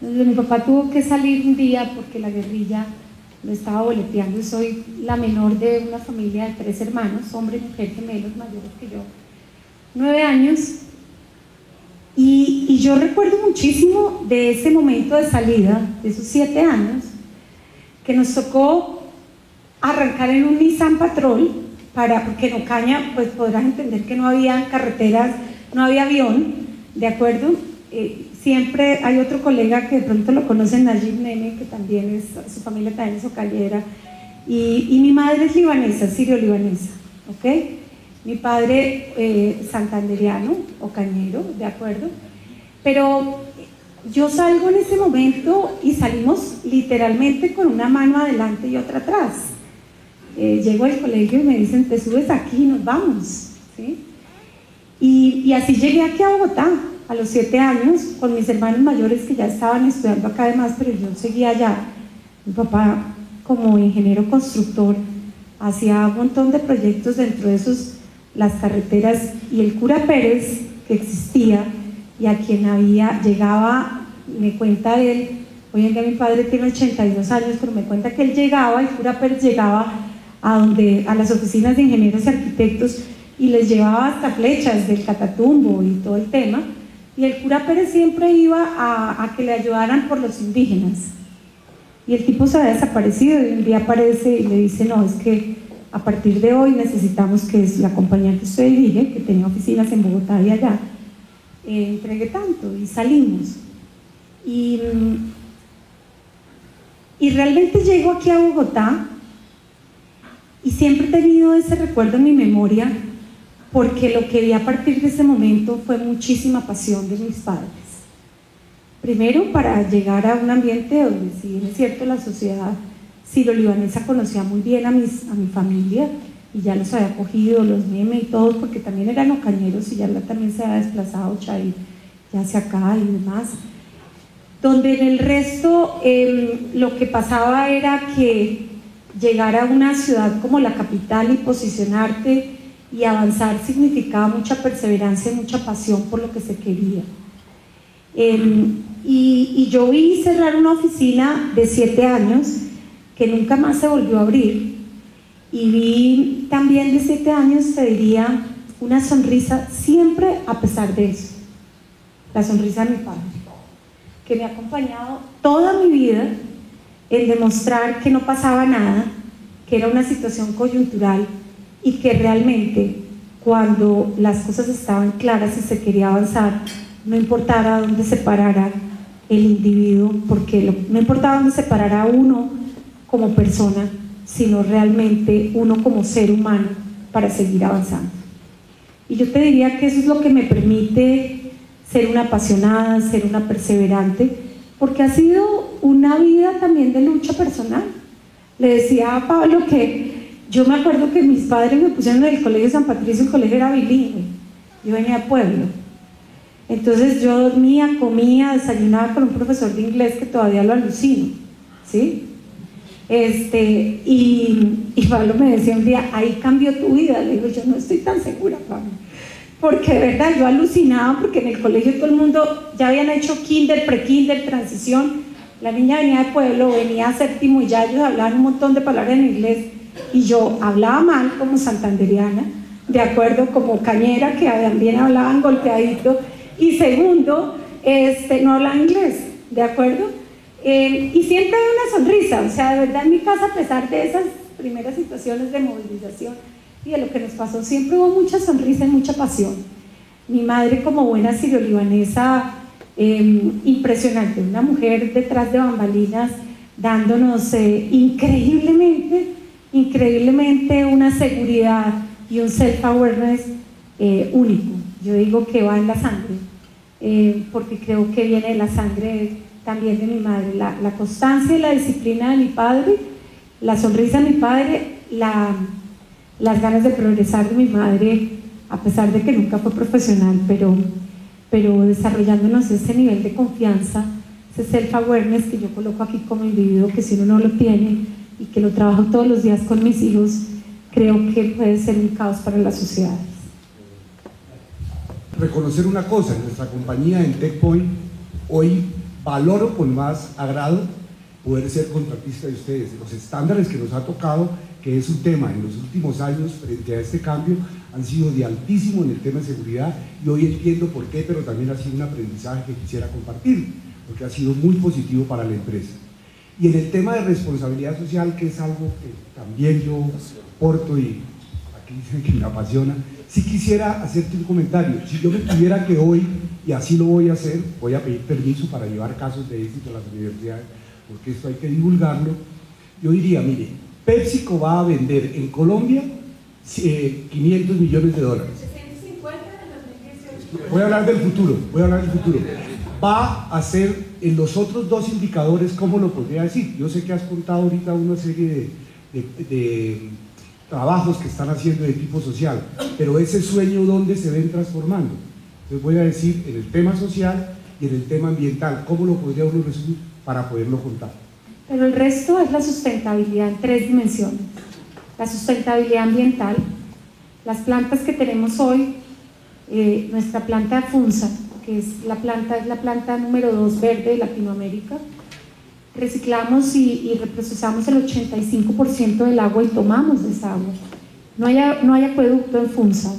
Entonces, mi papá tuvo que salir un día porque la guerrilla lo estaba boleteando, y soy la menor de una familia de 3 hermanos, hombre y mujer, gemelos mayores que yo, 9 años. Y yo recuerdo muchísimo de ese momento de salida, de esos 7 años, que nos tocó arrancar en un Nissan Patrol, porque en Ocaña, pues podrás entender que no había carreteras, no había avión, ¿de acuerdo? Siempre hay otro colega que de pronto lo conocen, Najib Nene, que también es, su familia también es ocañera, y mi madre es libanesa, sirio-libanesa, ¿ok? Mi padre santanderiano, ocañero, ¿de acuerdo? Pero yo salgo en ese momento y salimos literalmente con una mano adelante y otra atrás. Llego al colegio y me dicen, te subes aquí y nos vamos, ¿sí? Y así llegué aquí a Bogotá a los 7 años con mis hermanos mayores que ya estaban estudiando acá además, pero yo seguía allá. Mi papá, como ingeniero constructor, hacía un montón de proyectos, dentro de esos las carreteras y el Cura Pérez que existía, y a quien llegaba, me cuenta él, hoy en día mi padre tiene 82 años, pero me cuenta que él llegaba, el Cura Pérez llegaba a las oficinas de ingenieros y arquitectos y les llevaba hasta flechas del Catatumbo y todo el tema, y el Cura Pérez siempre iba a que le ayudaran por los indígenas. Y el tipo se había desaparecido y un día aparece y le dice, no, es que a partir de hoy necesitamos que la compañía que usted dirige, que tenía oficinas en Bogotá y allá, entregue tanto, y salimos. Y realmente llego aquí a Bogotá y siempre he tenido ese recuerdo en mi memoria, porque lo que vi a partir de ese momento fue muchísima pasión de mis padres. Primero, para llegar a un ambiente donde, si bien es cierto, la sociedad siro-libanesa conocía muy bien a mi familia y ya los había acogido, los Meme y todos, porque también eran ocañeros y ya también se había desplazado Chay ya hacia acá y demás. Donde en el resto lo que pasaba era que llegar a una ciudad como la capital y posicionarte y avanzar significaba mucha perseverancia y mucha pasión por lo que se quería. Y yo vi cerrar una oficina de 7 años que nunca más se volvió a abrir, y vi también de 7 años, te diría, una sonrisa siempre a pesar de eso, la sonrisa de mi padre, que me ha acompañado toda mi vida en demostrar que no pasaba nada, que era una situación coyuntural y que realmente cuando las cosas estaban claras y se quería avanzar, no importara dónde se parara el individuo, porque no importaba dónde se parara uno como persona, sino realmente uno como ser humano para seguir avanzando. Y yo te diría que eso es lo que me permite ser una apasionada, ser una perseverante, porque ha sido una vida también de lucha personal. Le decía a Pablo que yo me acuerdo que mis padres me pusieron en el colegio San Patricio, el colegio era bilingüe, yo venía de pueblo. Entonces yo dormía, comía, desayunaba con un profesor de inglés que todavía lo alucino, ¿sí? Y Pablo me decía un día, ahí cambió tu vida. Le digo, yo no estoy tan segura, Pablo, porque de verdad yo alucinaba, porque en el colegio todo el mundo ya habían hecho kinder, pre-kinder, transición. La niña venía de pueblo, venía a séptimo y ya ellos hablaban un montón de palabras en inglés y yo hablaba mal como santanderiana, de acuerdo, como cañera, que también hablaban golpeadito, y segundo, no hablaba inglés, de acuerdo. Y siempre hay una sonrisa, o sea, de verdad en mi casa, a pesar de esas primeras situaciones de movilización y de lo que nos pasó, siempre hubo mucha sonrisa y mucha pasión. Mi madre, como buena sirio-libanesa, impresionante, una mujer detrás de bambalinas, dándonos increíblemente una seguridad y un self-awareness único. Yo digo que va en la sangre, porque creo que viene de la sangre también de mi madre, la constancia y la disciplina de mi padre, la sonrisa de mi padre, las ganas de progresar de mi madre, a pesar de que nunca fue profesional, pero desarrollándonos ese nivel de confianza, ese self-awareness que yo coloco aquí como individuo, que si uno no lo tiene y que lo trabajo todos los días con mis hijos, creo que puede ser un caos para las sociedades. Reconocer una cosa, en nuestra compañía en TechPoint, hoy valoro con más agrado poder ser contratista de ustedes. Los estándares que nos ha tocado, que es un tema en los últimos años frente a este cambio, han sido de altísimo en el tema de seguridad, y hoy entiendo por qué, pero también ha sido un aprendizaje que quisiera compartir, porque ha sido muy positivo para la empresa. Y en el tema de responsabilidad social, que es algo que también yo porto y aquí dicen que me apasiona, sí quisiera hacerte un comentario. Si yo me tuviera que hoy, y así lo voy a hacer, voy a pedir permiso para llevar casos de éxito a las universidades, porque esto hay que divulgarlo, yo diría, mire, PepsiCo va a vender en Colombia 500 millones de dólares. Voy a hablar del futuro, Va a hacer en los otros dos indicadores, ¿cómo lo podría decir? Yo sé que has contado ahorita una serie de trabajos que están haciendo de tipo social, pero ese sueño, ¿dónde se ven transformando? Entonces voy a decir en el tema social y en el tema ambiental, ¿cómo lo podría uno resumir para poderlo contar? Pero el resto es la sustentabilidad en 3 dimensiones. La sustentabilidad ambiental, las plantas que tenemos hoy, nuestra planta de Funza, que es la planta número 2 verde de Latinoamérica, reciclamos y reprocesamos el 85% del agua y tomamos de esa agua. No hay acueducto en Funza.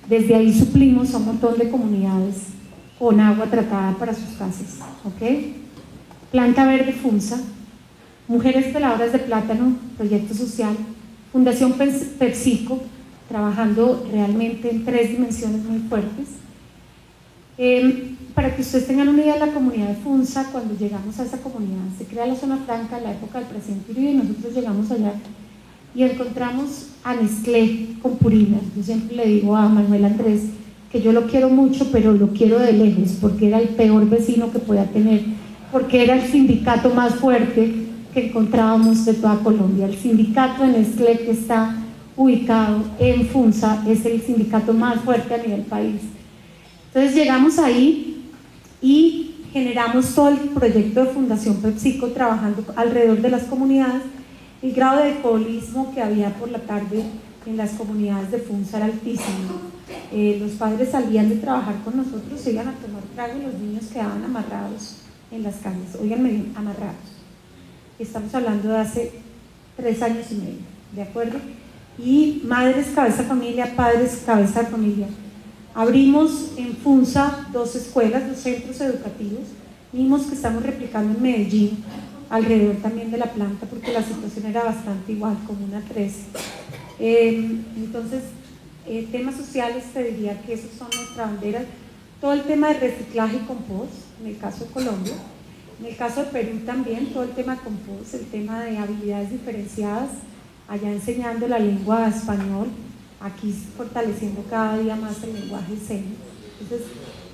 Desde ahí suplimos a un montón de comunidades con agua tratada para sus casas, ¿ok? Planta verde Funza. Mujeres Peladoras de Plátano, proyecto social, Fundación PepsiCo, trabajando realmente en 3 dimensiones muy fuertes. Para que ustedes tengan una idea de la comunidad de Funza, cuando llegamos a esa comunidad, se crea la zona franca en la época del presidente Uribe, y nosotros llegamos allá y encontramos a Nestlé con Purina. Yo siempre le digo a Manuel Andrés que yo lo quiero mucho, pero lo quiero de lejos, porque era el peor vecino que podía tener, porque era el sindicato más fuerte que encontrábamos de toda Colombia. El sindicato de Nestlé, que está ubicado en Funza, es el sindicato más fuerte a nivel país. Entonces llegamos ahí y generamos todo el proyecto de Fundación PepsiCo, trabajando alrededor de las comunidades. El grado de alcoholismo que había por la tarde en las comunidades de Funza era altísimo. Los padres salían de trabajar con nosotros, se iban a tomar trago y los niños quedaban amarrados en las calles, óiganme bien, amarrados. Estamos hablando de hace 3 años y medio, ¿de acuerdo? Y madres cabeza de familia, padres cabeza de familia. Abrimos en Funza 2 escuelas, 2 centros educativos, mismos que estamos replicando en Medellín, alrededor también de la planta, porque la situación era bastante igual, como una 13. Entonces, temas sociales, te diría que esos son nuestra bandera. Todo el tema de reciclaje y compost, en el caso de Colombia. En el caso de Perú también, todo el tema de compost, el tema de habilidades diferenciadas, allá enseñando la lengua español, aquí fortaleciendo cada día más el lenguaje de señas. Entonces,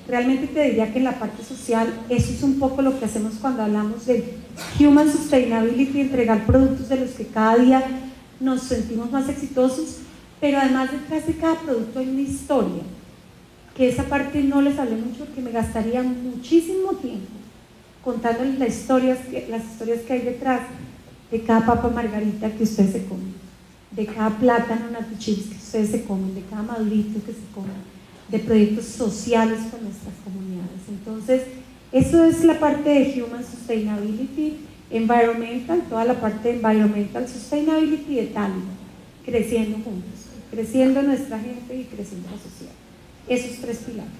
realmente te diría que en la parte social, eso es un poco lo que hacemos cuando hablamos de Human Sustainability, entregar productos de los que cada día nos sentimos más exitosos, pero además detrás de cada producto hay una historia, que esa parte no les hablé mucho porque me gastaría muchísimo tiempo contándoles las historias que hay detrás de cada papa margarita que ustedes se comen, de cada plátano nacho chips que ustedes se comen, de cada madurito que se comen, de proyectos sociales con nuestras comunidades. Entonces, eso es la parte de Human Sustainability, Environmental, toda la parte de Environmental Sustainability de Tálida, creciendo juntos, creciendo nuestra gente y creciendo la sociedad. Esos 3 pilares.